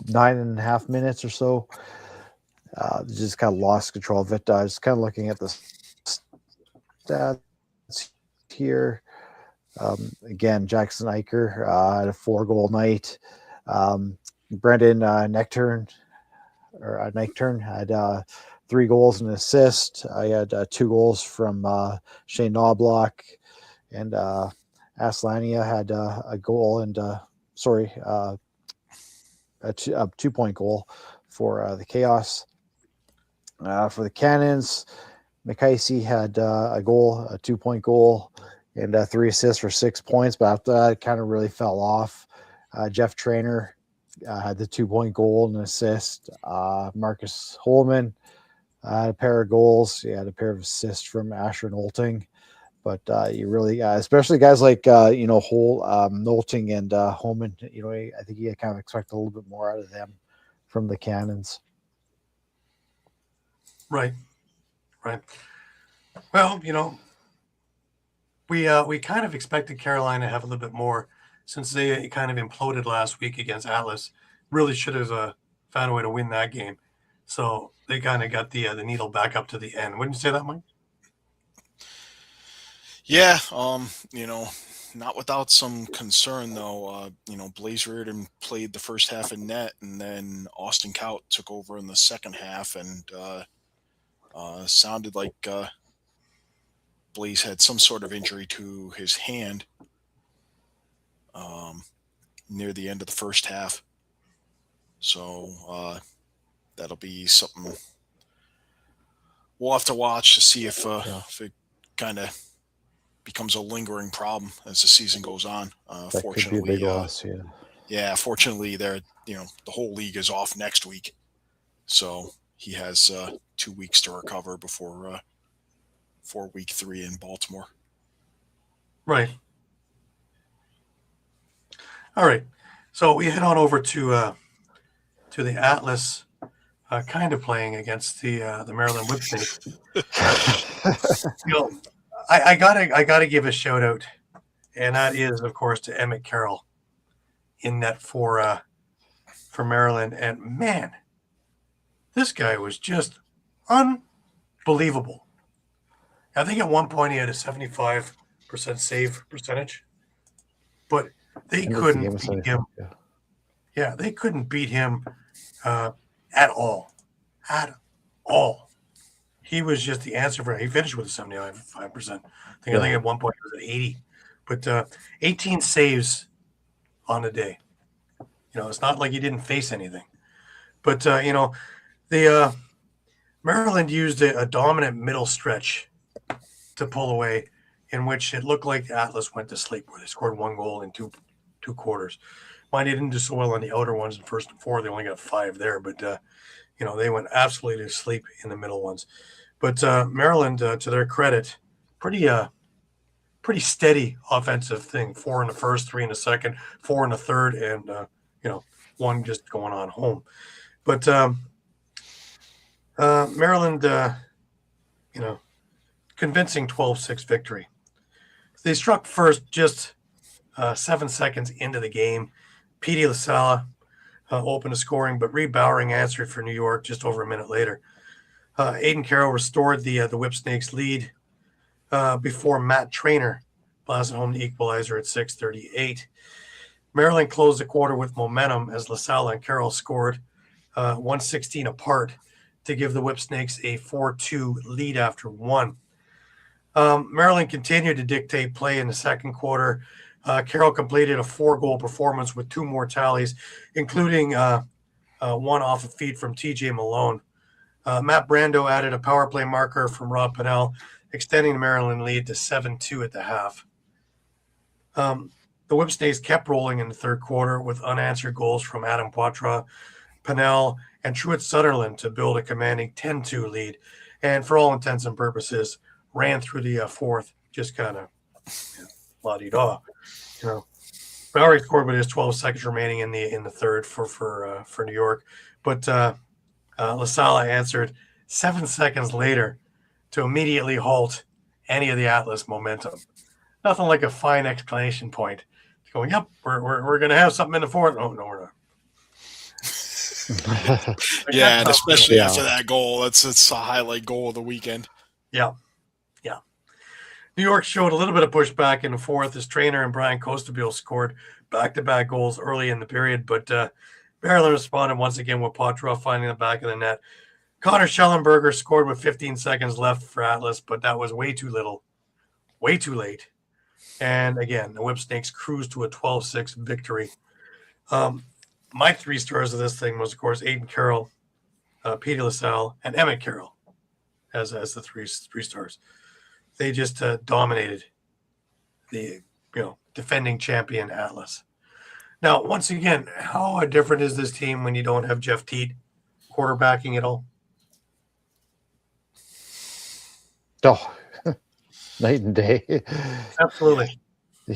D: 9.5 minutes or so. Just kind of lost control of it. Just kind of looking at the stats here. Again, Jackson Eicher had a 4-goal night. Brendan Necturne had 3 goals and an assist. I had 2 goals from Shane Knobloch, and Aslania had a goal and a 2-point goal for the Chaos. For the Cannons, McKessie had a goal, a 2-point goal, and 3 assists for 6 points. But after that, it kind of really fell off. Jeff Trainer had the 2-point goal and assist. Marcus Holman had a pair of goals. He had a pair of assists from Asher Nolting. But you really, especially guys like Nolting and Holman, I think you kind of expect a little bit more out of them from the Cannons.
B: Right. Well, we kind of expected Carolina to have a little bit more, since they kind of imploded last week against Atlas. Really should have found a way to win that game. So they kind of got the needle back up to the end. Wouldn't you say that, Mike?
C: Yeah, not without some concern though. Blaze Reardon played the first half in net, and then Austin Kaut took over in the second half, and sounded like Blaze had some sort of injury to his hand near the end of the first half. So that'll be something we'll have to watch to see if it kind of becomes a lingering problem as the season goes on.
D: That
C: Fortunately,
D: could be a big loss,
C: yeah. Fortunately, the whole league is off next week, so he has 2 weeks to recover before week 3 in Baltimore.
B: Right. All right. So we head on over to the Atlas, kind of playing against the Maryland Whipsnake. I gotta give a shout out, and that is, of course, to Emmett Carroll in net for Maryland. And man, this guy was just unbelievable. I think at one point he had a 75% save percentage, but they couldn't beat him. Yeah, they couldn't beat him at all. At all. He was just the answer for it. He finished with a 75%. I think at one point he was at but 18 saves on the day. It's not like he didn't face anything. But, the Maryland used a dominant middle stretch to pull away, in which it looked like Atlas went to sleep, where they scored 1 goal in two quarters. Mind they didn't do so well on the outer ones in first and 4. They only got 5 there, but they went absolutely to sleep in the middle ones. But Maryland, to their credit, pretty steady offensive thing. 4 in the first, 3 in the second, 4 in the third, and 1 just going on home. But Maryland, convincing 12-6 victory. They struck first just 7 seconds into the game. Petey LaSalle opened the scoring, but Reed Bowering answered for New York just over a minute later. Aiden Carroll restored the Whipsnakes lead before Matt Traynor blasted home the equalizer at 6:38. Maryland closed the quarter with momentum as LaSalle and Carroll scored 1:16 apart to give the Whipsnakes a 4-2 lead after 1. Maryland continued to dictate play in the second quarter. Carroll completed a 4-goal performance with 2 more tallies, including 1 off a feed from TJ Malone. Matt Brando added a power play marker from Rob Pennell, extending the Maryland lead to 7-2 at the half. The Whipsnakes kept rolling in the third quarter with unanswered goals from Adam Poitras, Pennell, and Truett Sutherland to build a commanding 10-2 lead, and for all intents and purposes, ran through the fourth, just kind of la-di-da. Bowery scored with his 12 seconds remaining in the third for New York, but LaSalle answered 7 seconds later to immediately halt any of the Atlas momentum. Nothing like a fine exclamation point. Going, yep, we're going to have something in the fourth. Oh, no, we're not.
C: Yeah, and especially after that goal, it's a highlight goal of the weekend.
B: Yeah. New York showed a little bit of pushback in the fourth as Traynor and Brian Kostiuk scored back-to-back goals early in the period, but Maryland responded once again with Poitras finding the back of the net. Connor Schellenberger scored with 15 seconds left for Atlas, but that was way too little, way too late. And again, the Whipsnakes cruised to a 12-6 victory. My 3 stars of this thing was, of course, Aiden Carroll, Petey LaSalle, and Emmett Carroll as the three stars. They just dominated the defending champion Atlas. Now, once again, how different is this team when you don't have Jeff Teat quarterbacking at all?
D: Oh, night and day.
B: Absolutely.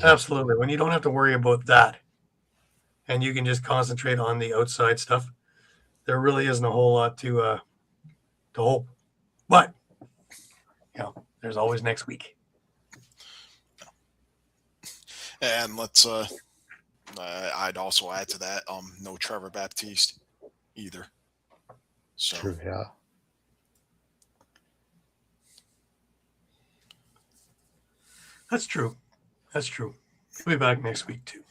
B: Absolutely. When you don't have to worry about that and you can just concentrate on the outside stuff, there really isn't a whole lot to hope. But, there's always next week.
C: And let's I'd also add to that, no Trevor Baptiste either. So
D: True, yeah.
B: That's true. He'll be back next week too.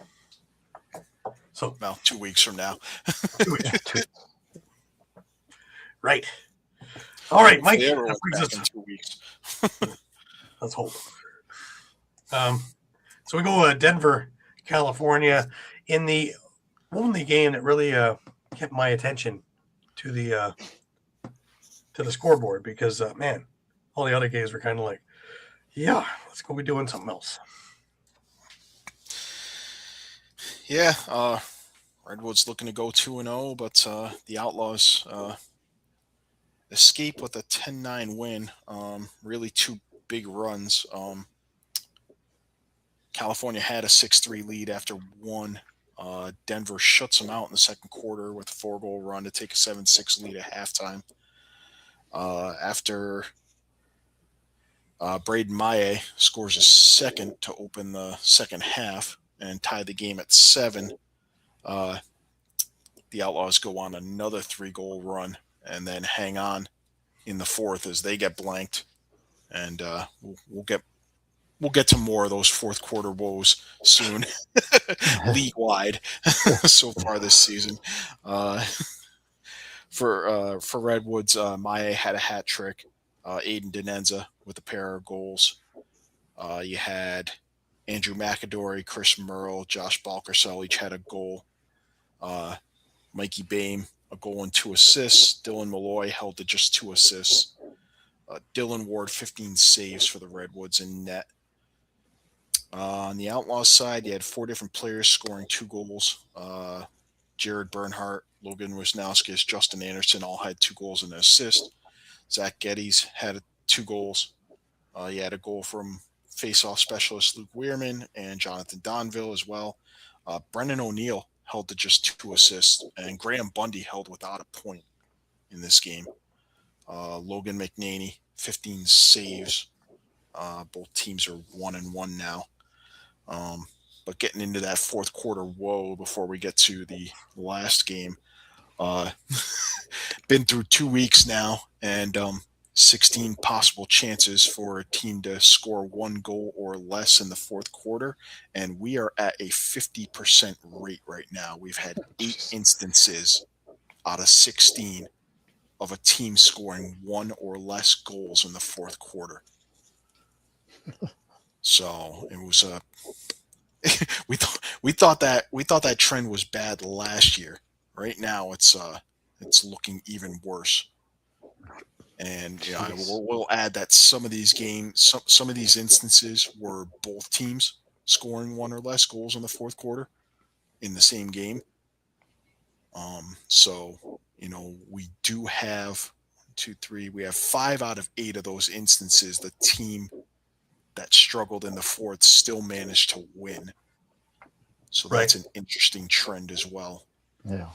B: So
C: 2 weeks from now.
B: 2 weeks. Right. All right, Mike. That brings us
C: in 2 weeks.
B: Let's hope. So we go to Denver, California, in the only game that really kept my attention to the scoreboard because man, all the other games were kind of like, yeah, let's go be doing something else.
C: Yeah, Redwood's looking to go 2-0, but the Outlaws escape with a 10-9 win. Really 2 big runs. California had a 6-3 lead after 1. Denver shuts them out in the second quarter with a 4-goal run to take a 7-6 lead at halftime. After Braden Maye scores a second to open the second half and tie the game at 7, the Outlaws go on another 3-goal run and then hang on in the fourth as they get blanked. And we'll get to more of those fourth quarter woes soon, league wide so far this season. For Redwoods, Maye had a hat trick. Aiden Denenza with a pair of goals. You had Andrew McAdory, Chris Merle, Josh Balkersell each had a goal. Mikey Bame, a goal and 2 assists. Dylan Malloy held to just 2 assists. Dylan Ward, 15 saves for the Redwoods in net. On the Outlaws side, you had 4 different players scoring 2 goals. Jared Bernhardt, Logan Wisnauskas, Justin Anderson all had 2 goals and an assist. Zach Geddes had 2 goals. He had a goal from face-off specialist Luke Weirman and Jonathan Donville as well. Brendan O'Neill held to just 2 assists, and Graham Bundy held without a point in this game. Logan McNaney, 15 saves. Both teams are 1-1 now. But getting into that fourth quarter woe before we get to the last game. Been through 2 weeks now, and 16 possible chances for a team to score 1 goal or less in the fourth quarter, and we are at a 50% rate right now. We've had 8 instances out of 16 of a team scoring 1 or less goals in the fourth quarter. So it was we thought that trend was bad last year. Right now it's looking even worse. And we'll add that some of these games, some of these instances were both teams scoring 1 or less goals in the fourth quarter in the same game. So we do have 1, 2, 3. We have 5 out of 8 of those instances. The team that struggled in the fourth still managed to win. So that's an interesting trend as well.
D: Yeah.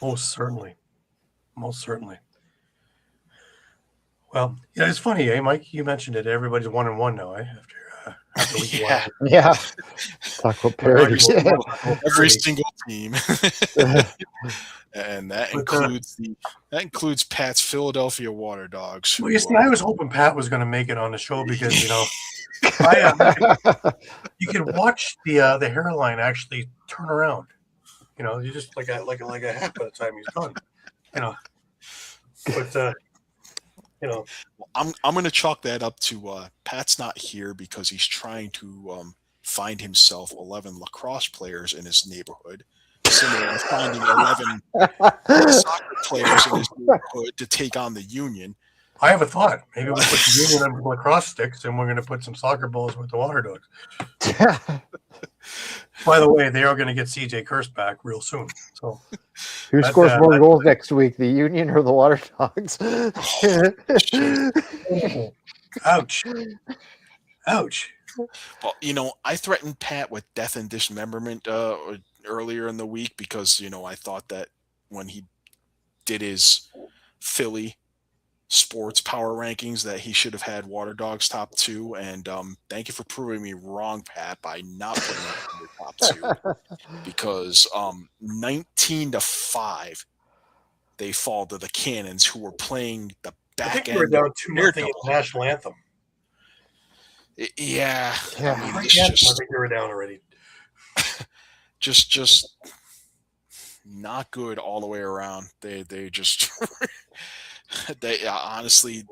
B: Most certainly. Well, yeah, it's funny, eh, Mike? You mentioned it. Everybody's 1-1 now, eh? After week 1.
D: Yeah. Talk about parity.
C: Every single team. And that includes Pat's Philadelphia Water Dogs.
B: Well, you see, I was hoping Pat was going to make it on the show because you can watch the hairline actually turn around. You just like a half by the time he's done. But
C: well, I'm going to chalk that up to Pat's not here because he's trying to find himself 11 lacrosse players in his neighborhood. Similar to finding 11 soccer players in his neighborhood to take on the Union.
B: I have a thought. Maybe we'll put the Union on lacrosse sticks and we're going to put some soccer balls with the Water Dogs. By the way, they are going to get CJ Kirst back real soon. So,
D: who scores more goals next week, the Union or the Water Dogs?
B: Ouch.
C: Well, I threatened Pat with death and dismemberment earlier in the week because, I thought that when he did his Philly sports power rankings that he should have had Water Dogs top 2. And thank you for proving me wrong, Pat, by not putting him in the top 2 because 19-5, they fall to the Cannons, who were playing the back end.
B: I think we were down 2-0 in the national anthem.
C: Yeah.
B: I think they were down already.
C: Just not good all the way around. They just they honestly,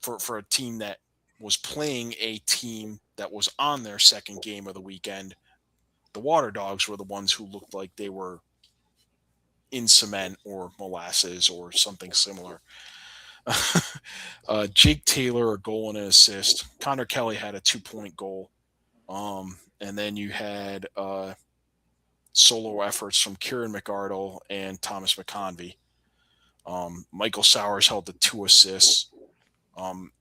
C: for a team that was playing a team that was on their second game of the weekend, the Water Dogs were the ones who looked like they were in cement or molasses or something similar. Jake Taylor, a goal and an assist. Connor Kelly had a 2-point goal. And then you had solo efforts from Kieran McArdle and Thomas McConvey. Michael Sowers held the 2 assists.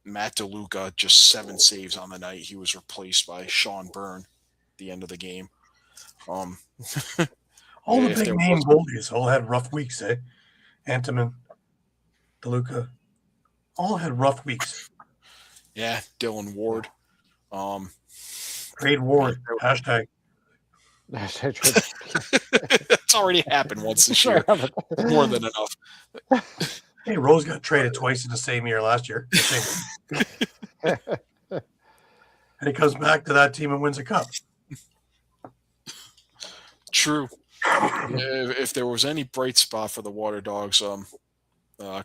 C: Matt DeLuca, just 7 saves on the night. He was replaced by Sean Byrne at the end of the game.
B: All the big name goalies all had rough weeks, eh? Antonin, DeLuca, all had rough weeks.
C: Yeah, Dylan Ward.
B: Trade Ward, hashtag.
C: It's already happened once this year. More than enough.
B: Hey, Rose got traded twice in the same year last year. And he comes back to that team and wins a cup.
C: True. If there was any bright spot for the Water Dogs,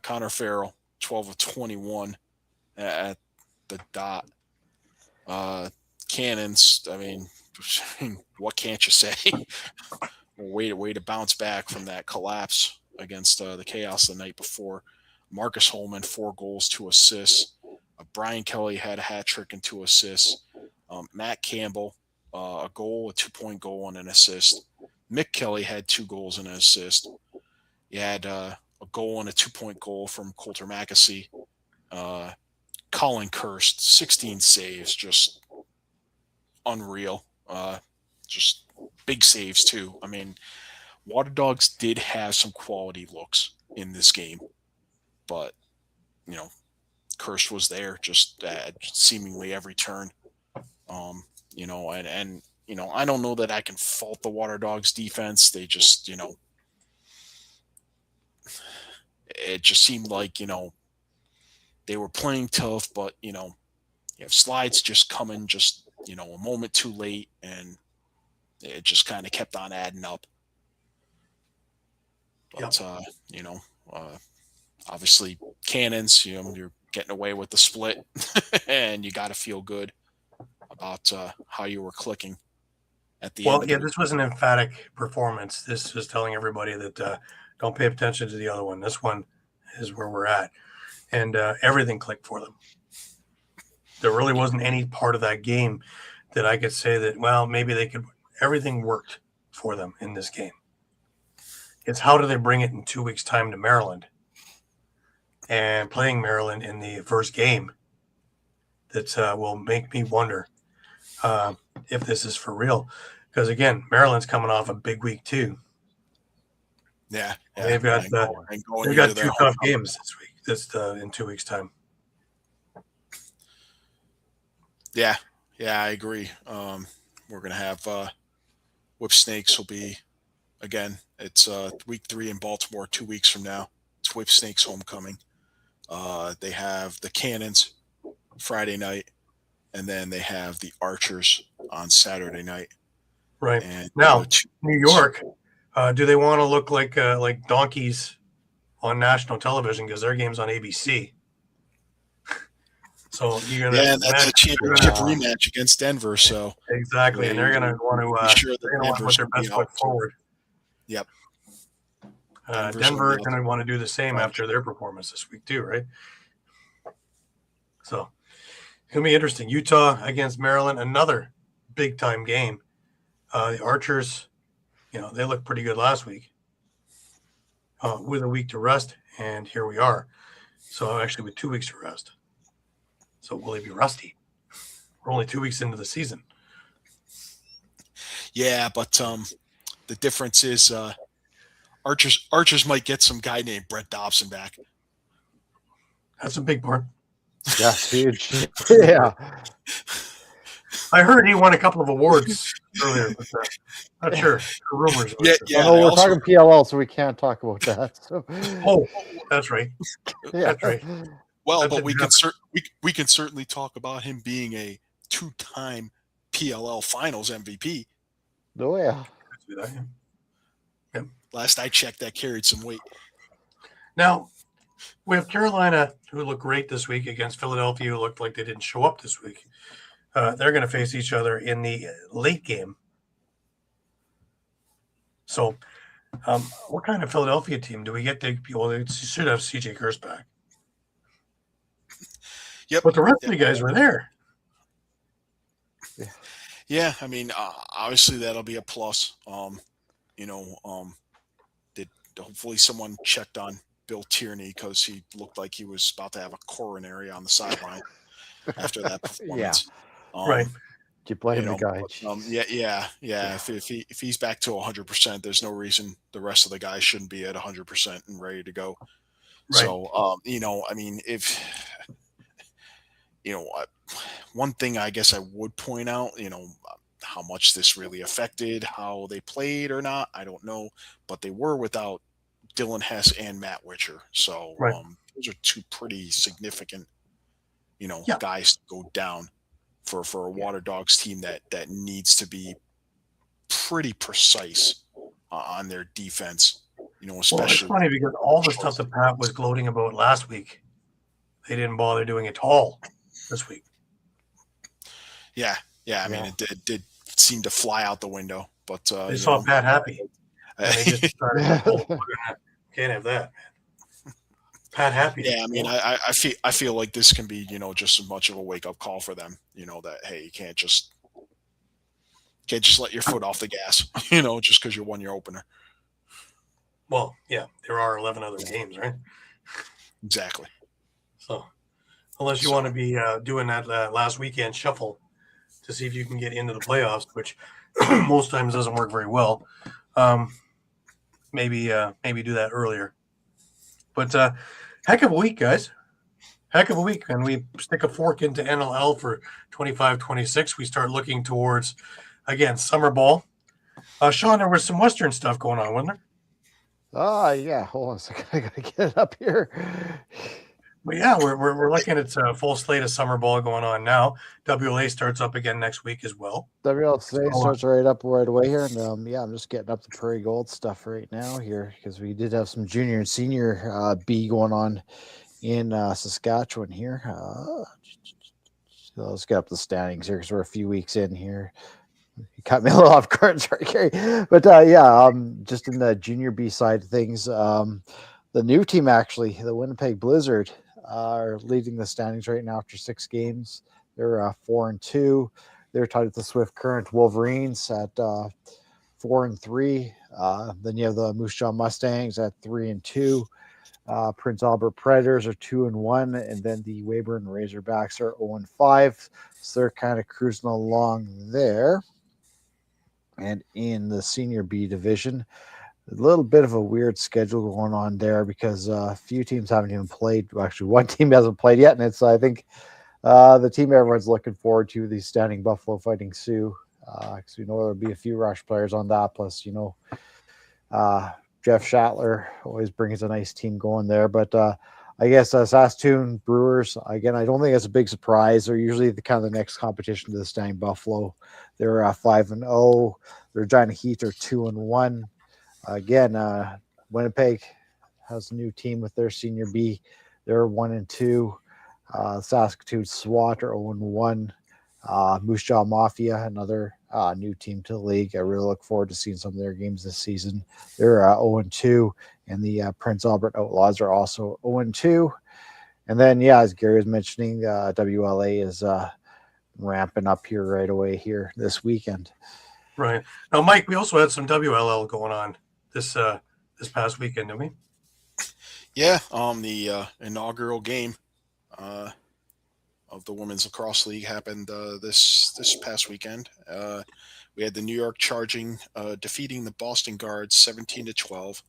C: Connor Farrell, 12 of 21 at the dot. Cannons, I mean, what can't you say? way to bounce back from that collapse against the Chaos the night before. Marcus Holman, 4 goals, 2 assists. Brian Kelly had a hat trick and 2 assists. Matt Campbell, a goal, a 2-point goal, and an assist. Mick Kelly had 2 goals and an assist. He had a goal and a 2-point goal from Coulter Mackesy. Colin Kirst, 16 saves, just unreal. Just big saves too. I mean, Water Dogs did have some quality looks in this game, but Kirst was there just at seemingly every turn. And I don't know that I can fault the Water Dogs defense. They just, it just seemed like, they were playing tough, but, you have Slides just coming just, a moment too late, and it just kind of kept on adding up. But, obviously Cannons, you're getting away with the split and you got to feel good about how you were clicking at the end.
B: Well, yeah, this was an emphatic performance. This was telling everybody that don't pay attention to the other one. This one is where we're at. And everything clicked for them. There really wasn't any part of that game that I could say that, well, maybe they could. Everything worked for them in this game. It's how do they bring it in 2 weeks' time to Maryland? And playing Maryland in the first game that will make me wonder if this is for real. Because, again, Maryland's coming off a big week, too.
C: Yeah.
B: They've got 2 tough games this week. That's in 2 weeks' time.
C: Yeah, I agree. We're going to have Whip Snakes will be, again, it's week 3 in Baltimore 2 weeks from now. It's Whip Snakes homecoming. They have the Cannons Friday night, and then they have the Archers on Saturday night.
B: Right.
C: And
B: now, New York, do they want to look like donkeys on national television because their game's on ABC? So you're gonna
C: that's a championship rematch against Denver. So
B: exactly, and they're gonna want to put their best foot forward.
C: Yep.
B: Denver is going to want to do the same after their performance this week too, right? So it'll be interesting. Utah against Maryland, another big time game. The Archers, they looked pretty good last week with a week to rest, and here we are. So actually with 2 weeks to rest. So will they be rusty? We're only 2 weeks into the season.
C: Yeah, but the difference is Archers might get some guy named Brett Dobson back.
B: That's a big part.
D: That's huge. Yeah.
B: I heard he won a couple of awards earlier, but not sure. Rumors.
D: Yeah. We're talking PLL, so we can't talk about that. So.
B: Oh, that's right.
D: Yeah.
B: That's right.
C: Well, but we can certainly talk about him being a 2-time PLL Finals MVP.
D: Oh yeah.
B: Yep.
C: Last I checked, that carried some weight.
B: Now, we have Carolina, who looked great this week, against Philadelphia, who looked like they didn't show up this week. They're going to face each other in the late game. So, what kind of Philadelphia team do we get? They should have CJ Kirst back.
C: Yep.
B: But the rest of the guys were there.
C: Yeah, I mean, obviously that'll be a plus. Did hopefully someone checked on Bill Tierney because he looked like he was about to have a coronary on the sideline after that performance.
B: Yeah. Right.
D: Keep playing the guy.
C: Yeah. If he's back to 100%, there's no reason the rest of the guys shouldn't be at 100% and ready to go. Right. So, I mean, one thing I guess I would point out, how much this really affected how they played or not, I don't know, but they were without Dylan Hess and Matt Witcher. So those are 2 pretty significant, guys to go down for a Water Dogs team that needs to be pretty precise on their defense, especially.
B: Well, it's funny because all the stuff that Pat was gloating about last week, they didn't bother doing it all this week.
C: Yeah, Yeah, I mean, it did seem to fly out the window, but
B: They saw Pat Happy, and they just started. Oh, can't have that, man. Pat Happy.
C: Yeah, I mean, I feel like this can be, just as much of a wake up call for them. That hey, you can't just let your foot off the gas, just because you won your opener.
B: Well, yeah, there are 11 other games, right?
C: Exactly.
B: So, unless you want to be doing that last weekend shuffle to see if you can get into the playoffs, which most times doesn't work very well, maybe do that earlier. But heck of a week, guys. Heck of a week. And we stick a fork into NLL for 25-26. We start looking towards, again, summer ball. Shawn, there was some Western stuff going on, wasn't there?
D: Yeah. Hold on a second. I gotta get it up here.
B: But yeah, we're looking at a full slate of summer ball going on now. WLA starts up again next week as well.
D: WLA starts right up right away here, and I'm just getting up the Prairie Gold stuff right now here because we did have some junior and senior B going on in Saskatchewan here. So let's get up the standings here because we're a few weeks in here. You cut me a little off guard, sorry, Carrie. But just in the junior B side of things, the new team actually, the Winnipeg Blizzard, are leading the standings right now after 6 games. They're 4-2. They're tied with the Swift Current Wolverines at 4-3. Then you have the Moose Jaw Mustangs at 3-2. Prince Albert Predators are 2-1, and then the Weyburn Razorbacks are 0-5. So they're kind of cruising along there. And in the senior B division, a little bit of a weird schedule going on there because a few teams haven't even played. Well, actually, one team hasn't played yet, and it's, I think, the team everyone's looking forward to, the Standing Buffalo Fighting Sioux, because we know there'll be a few Rush players on that. Plus, Jeff Shatler always brings a nice team going there. But I guess Saskatoon Brewers, again, I don't think it's a big surprise. They're usually the kind of the next competition to the Standing Buffalo. They're 5-0. Their Giant Heat are 2-1. Again, Winnipeg has a new team with their senior B. They're 1-2. Saskatoon SWAT are 0-1. Moose Jaw Mafia, another new team to the league. I really look forward to seeing some of their games this season. They're 0-2, and the Prince Albert Outlaws are also 0-2. And then, as Gary was mentioning, WLA is ramping up here right away here this weekend.
B: Right. Now, Mike, we also had some WLL going on this past weekend, didn't we?
C: Yeah, the inaugural game of the Women's Lacrosse League happened this past weekend. We had the New York Charging defeating the Boston Guards 17-12.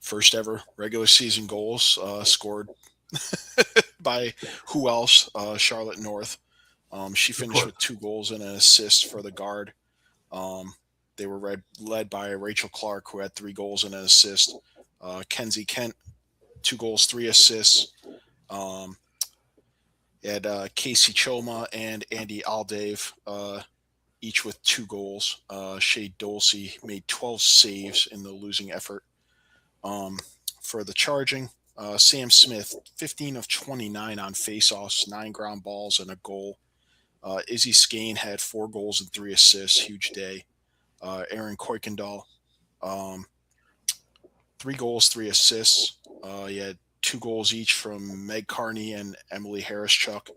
C: First ever regular season goals scored by who else? Charlotte North. She finished with 2 goals and an assist for the Guard. They were led by Rachel Clark, who had 3 goals and an assist. Kenzie Kent, 2 goals, 3 assists. Had Casey Choma and Andy Aldave, each with 2 goals. Shay Dolce made 12 saves in the losing effort. For the Charging, Sam Smith, 15 of 29 on faceoffs, 9 ground balls, and a goal. Izzy Skane had 4 goals and 3 assists, huge day. Aaron Kuykendall, 3 goals, 3 assists. He had 2 goals each from Meg Carney and Emily Harris-Chuck,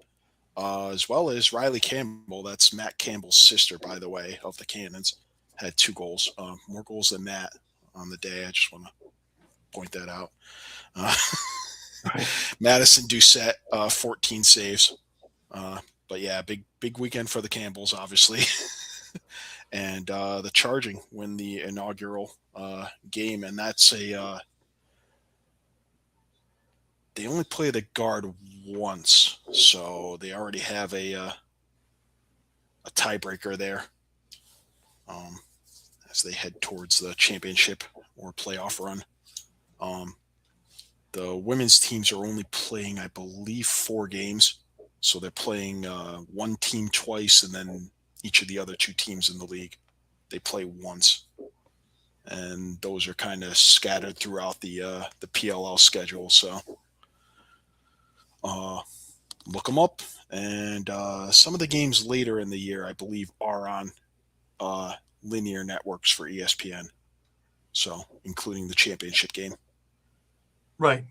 C: as well as Riley Campbell. That's Matt Campbell's sister, by the way, of the Cannons. Had 2 goals, more goals than Matt on the day. I just want to point that out. Madison Doucette, 14 saves. But yeah, big weekend for the Campbells, obviously. And the Charging win the inaugural game, and that's they only play the Guard once, so they already have a tiebreaker there as they head towards the championship or playoff run. The women's teams are only playing, I believe, 4 games, so they're playing one team twice, and then each of the other 2 teams in the league, they play once. And those are kind of scattered throughout the PLL schedule. So look them up. And some of the games later in the year, I believe, are on linear networks for ESPN. So, including the championship game.
B: Right.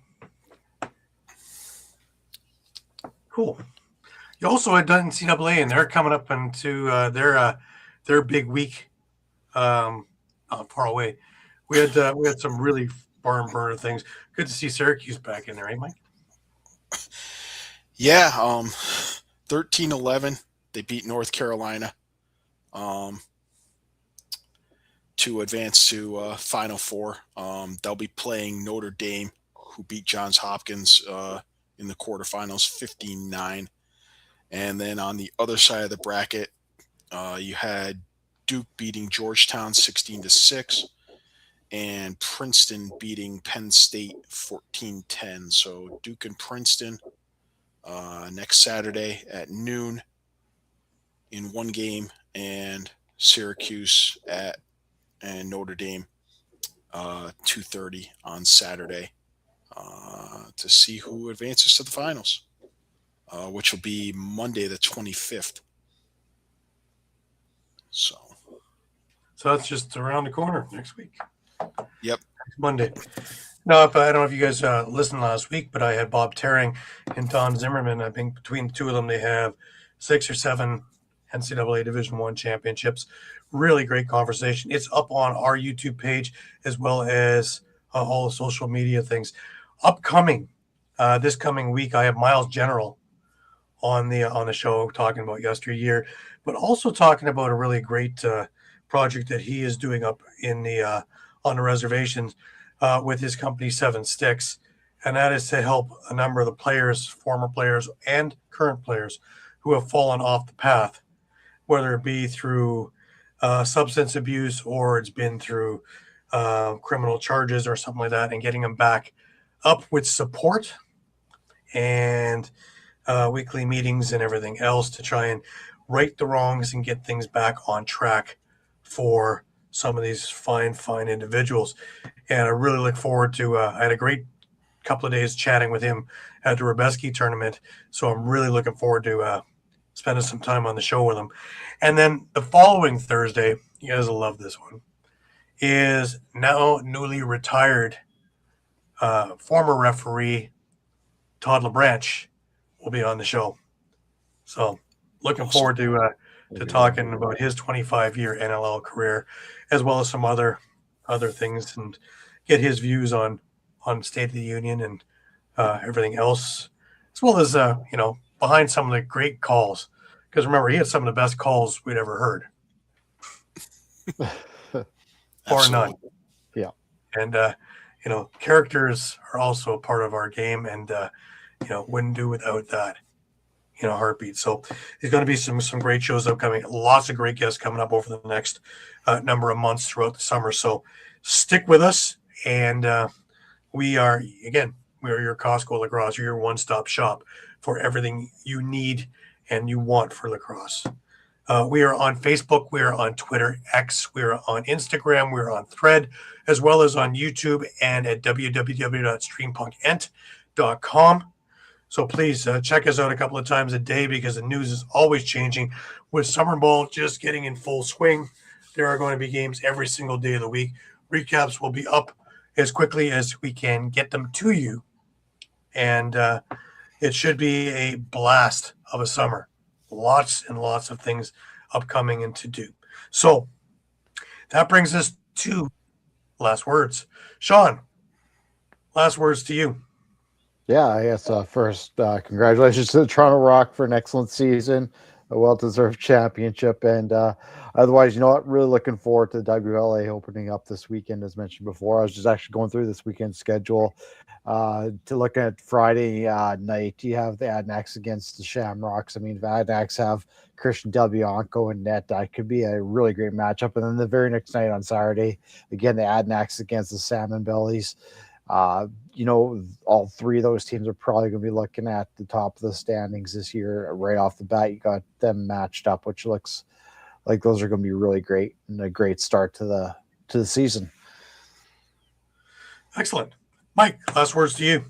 B: Cool. You also had done NCAA, and they're coming up into their big week. Not far away. We had some really barn burner things. Good to see Syracuse back in there, right, Mike?
C: Yeah, 13-11. They beat North Carolina to advance to Final Four. They'll be playing Notre Dame, who beat Johns Hopkins in the quarterfinals 15-9. And then on the other side of the bracket, you had Duke beating Georgetown 16-6 and Princeton beating Penn State 14-10. So Duke and Princeton next Saturday at noon in one game, and Syracuse and Notre Dame 2:30 on Saturday to see who advances to the finals, which will be Monday the 25th. So
B: that's just around the corner next week.
C: Yep.
B: Next Monday. No, I don't know if you guys listened last week, but I had Bob Terring and Don Zimmerman. I think between the two of them, they have 6 or 7 NCAA Division I championships. Really great conversation. It's up on our YouTube page as well as all the social media things. Upcoming this coming week, I have Miles General on the show talking about yesteryear, but also talking about a really great project that he is doing up in the on the reservations with his company 7 Sticks, and that is to help a number of the players, former players and current players who have fallen off the path, whether it be through substance abuse or it's been through criminal charges or something like that, and getting them back up with support and weekly meetings and everything else to try and right the wrongs and get things back on track for some of these fine individuals. And I really look forward to I had a great couple of days chatting with him at the Rubeski tournament, so I'm really looking forward to spending some time on the show with him. And then the following Thursday, you guys will love this one, is now newly retired former referee Todd LeBranch will be on the show. So looking forward to talking about his 25-year NLL career, as well as some other things, and get his views on State of the Union and everything else, as well as behind some of the great calls. Because remember, he had some of the best calls we'd ever heard, or none.
D: Yeah,
B: and characters are also a part of our game, and wouldn't do without that. Heartbeat. So there's going to be some great shows upcoming. Lots of great guests coming up over the next number of months throughout the summer. So stick with us. And we are your Costco Lacrosse, your one-stop shop for everything you need and you want for lacrosse. We are on Facebook. We are on Twitter, X. We are on Instagram. We are on Thread, as well as on YouTube and at www.streampunkentertainment.com. So please check us out a couple of times a day, because the news is always changing. With summer ball just getting in full swing, there are going to be games every single day of the week. Recaps will be up as quickly as we can get them to you. And it should be a blast of a summer. Lots and lots of things upcoming and to do. So that brings us to last words. Shawn, last words to you.
D: Yeah, I guess first, congratulations to the Toronto Rock for an excellent season, a well-deserved championship, and otherwise, really looking forward to the WLA opening up this weekend, as mentioned before. I was just actually going through this weekend's schedule to look at Friday night. You have the Adnax against the Shamrocks. I mean, if Adnax have Christian Del Bianco and net, that could be a really great matchup. And then the very next night on Saturday, again, the Adnax against the Salmon Bellies. All three of those teams are probably going to be looking at the top of the standings this year. Right off the bat, you got them matched up, which looks like those are going to be really great and a great start to the season.
B: Excellent. Mike, last words to you.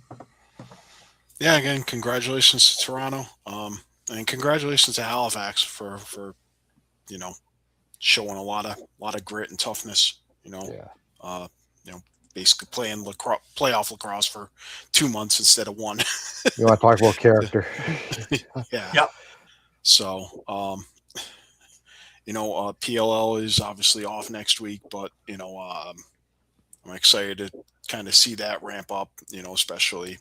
C: Yeah, again, congratulations to Toronto, and congratulations to Halifax for showing a lot of grit and toughness.
D: Yeah.
C: Uh, you know, basically playing playoff lacrosse for 2 months instead of one.
D: You want to talk about character?
C: Yeah.
B: Yeah.
C: So, PLL is obviously off next week, but I'm excited to kind of see that ramp up. Especially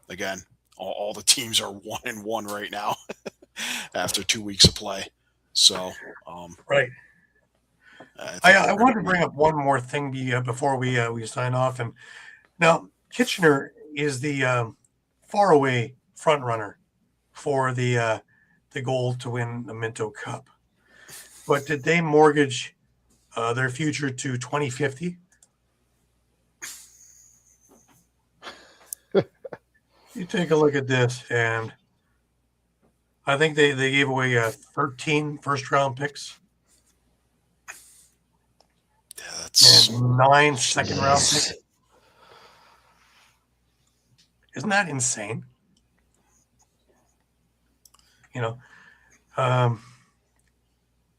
C: again, all the teams are 1-1 right now after 2 weeks of play. So,
B: Right. I want to bring up one more thing before we sign off. And now Kitchener is the far away front runner for the goal to win the Minto Cup. But did they mortgage their future to 2050? You take a look at this, and I think they gave away 13 first-round picks.
C: Yeah, that's
B: and 9 second-round picks. Isn't that insane?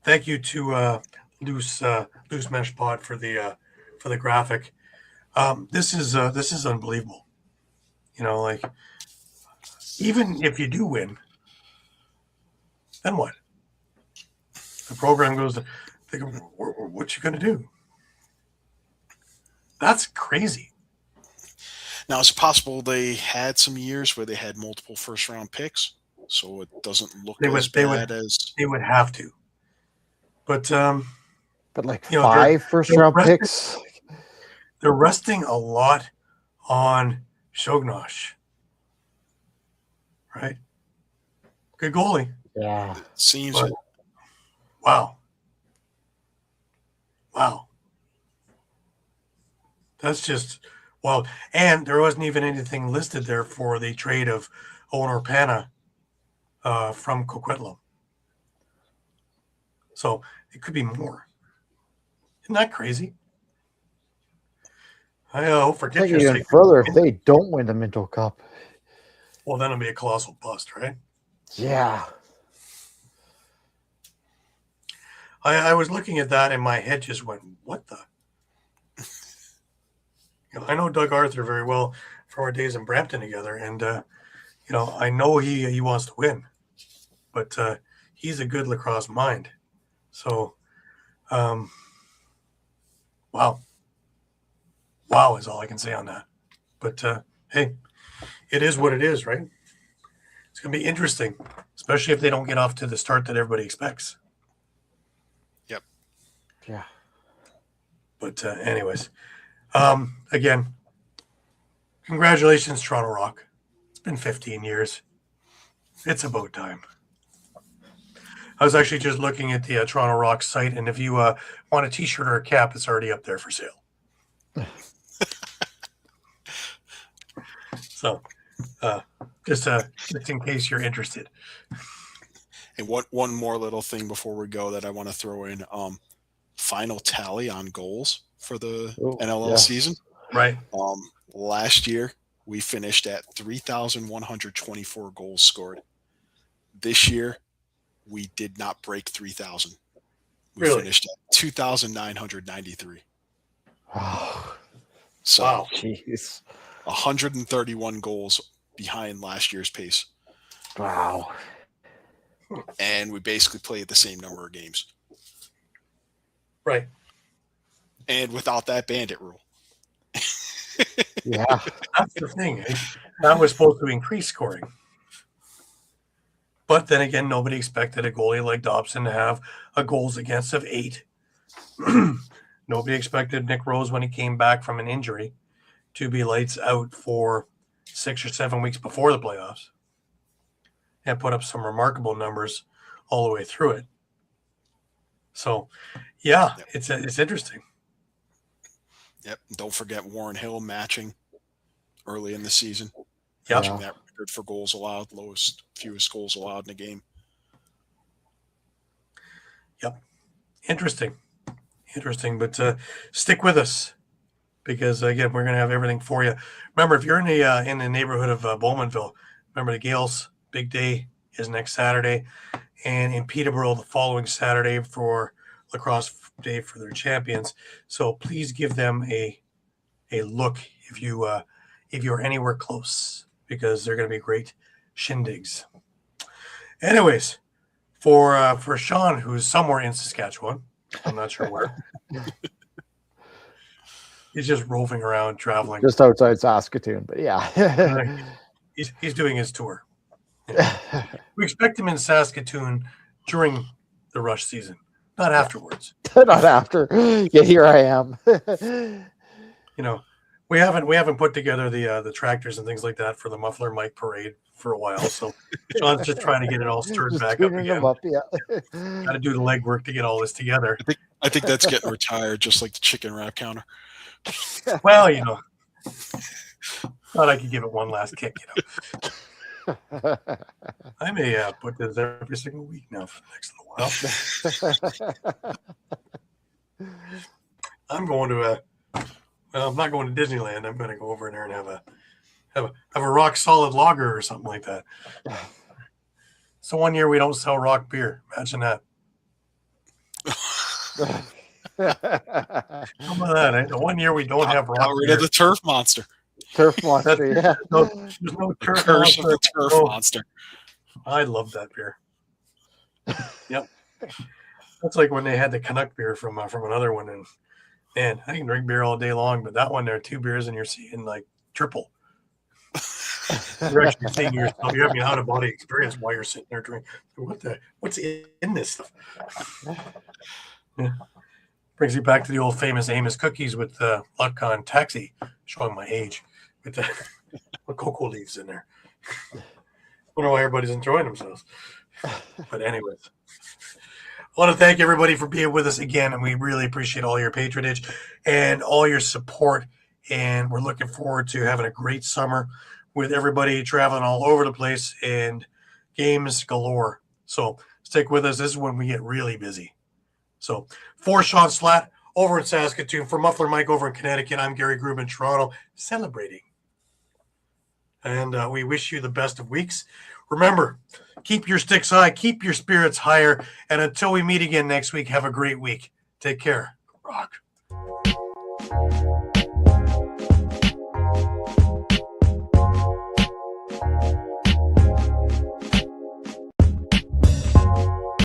B: Thank you to Loose Mesh Pod for the graphic. This is unbelievable. Even if you do win, then what? The program goes, what you going to do? That's crazy.
C: Now, it's possible they had some years where they had multiple first-round picks, so it doesn't look as bad as
B: they would have to. But
D: like 5 first-round picks.
B: They're resting a lot on Shognosh, right? Good goalie.
D: Yeah,
C: it seems.
B: But, wow. That's just wild. And there wasn't even anything listed there for the trade of Owen Orpana from Coquitlam. So it could be more. Isn't that crazy? I hope for Kitchener's
D: even
B: sake.
D: Further, if they don't win the Minto Cup,
B: well, then it'll be a colossal bust, right?
D: Yeah.
B: I was looking at that and my head just went, what the? I know Doug Arthur very well from our days in Brampton together. And, I know he wants to win. But he's a good lacrosse mind. So, wow. Wow is all I can say on that. But, hey, it is what it is, right? It's going to be interesting, especially if they don't get off to the start that everybody expects.
C: Yep.
D: Yeah.
B: But anyways, again, congratulations, Toronto Rock. It's been 15 years. It's about time. I was actually just looking at the Toronto Rock site, and if you want a T-shirt or a cap, it's already up there for sale. So, just in case you're interested.
C: And one more little thing before we go that I want to throw in: final tally on goals for the NLL season.
B: Right.
C: Last year we finished at 3,124 goals scored. This year we did not break 3,000. We finished at 2,993.
D: Oh,
C: so,
B: wow.
D: Jeez.
C: 131 goals behind last year's pace.
D: Wow.
C: And we basically played the same number of games.
B: Right.
C: And without that bandit rule.
D: Yeah.
B: That's the thing. That was supposed to increase scoring. But then again, nobody expected a goalie like Dobson to have a goals against of 8. Nobody expected Nick Rose, when he came back from an injury, to be lights out for 6 or 7 weeks before the playoffs and put up some remarkable numbers all the way through it. So, yeah, it's interesting.
C: Yep. Don't forget Warren Hill matching early in the season.
B: Yep.
C: Matching that record for goals allowed, fewest goals allowed in a game.
B: Yep. Interesting. But stick with us, because again, we're going to have everything for you. Remember, if you're in the neighborhood of Bowmanville, Remember, the Gales' big day is next Saturday, and in Peterborough the following Saturday for Lacrosse Day for their champions. So please give them a look if you're anywhere close, because they're going to be great shindigs. Anyways, for Shawn, who's somewhere in Saskatchewan, I'm not sure where. He's just roving around, traveling.
D: Just outside Saskatoon, but yeah.
B: He's doing his tour. Yeah. We expect him in Saskatoon during the rush season, not afterwards.
D: Not after. Yeah, here I am.
B: You know, we haven't put together the tractors and things like that for the Muffler Mike parade for a while, so Shawn's just trying to get it all stirred
D: Just
B: back up
D: tuning
B: again.
D: them up, yeah.
B: Got to do the legwork to get all this together.
C: I think that's getting retired, just like the chicken wrap counter.
B: Well, you know, thought I could give it one last kick. You know, I may put this every single week now for the next little while. I'm going to I'm not going to Disneyland. I'm going to go over there and have a rock solid lager or something like that. So one year we don't sell rock beer. Imagine that. How about that? Eh? The 1 year we don't have rock
C: Got rid
B: beer.
C: of the turf monster.
D: Turf monster, yeah.
B: There's no
C: The
B: turf
C: curse of
B: monster.
C: the turf
B: No.
C: monster.
B: I love that beer. Yep. That's like when they had the Canuck beer from another one, and man, I can drink beer all day long, but that one there, 2 beers and you're seeing like triple. You're actually seeing yourself. You're having an out of body experience while you're sitting there drinking. What's in this stuff? Yeah. Brings you back to the old famous Amos cookies with luck on taxi, showing my age, with the cocoa leaves in there. I wonder why everybody's enjoying themselves. But anyways, I want to thank everybody for being with us again, and we really appreciate all your patronage and all your support. And we're looking forward to having a great summer with everybody traveling all over the place and games galore. So stick with us. This is when we get really busy. So for Shawn Slaght over in Saskatoon, for Muffler Mike over in Connecticut, I'm Gary Groob in Toronto, celebrating. And we wish you the best of weeks. Remember, keep your sticks high, keep your spirits higher, and until we meet again next week, have a great week. Take care. Rock.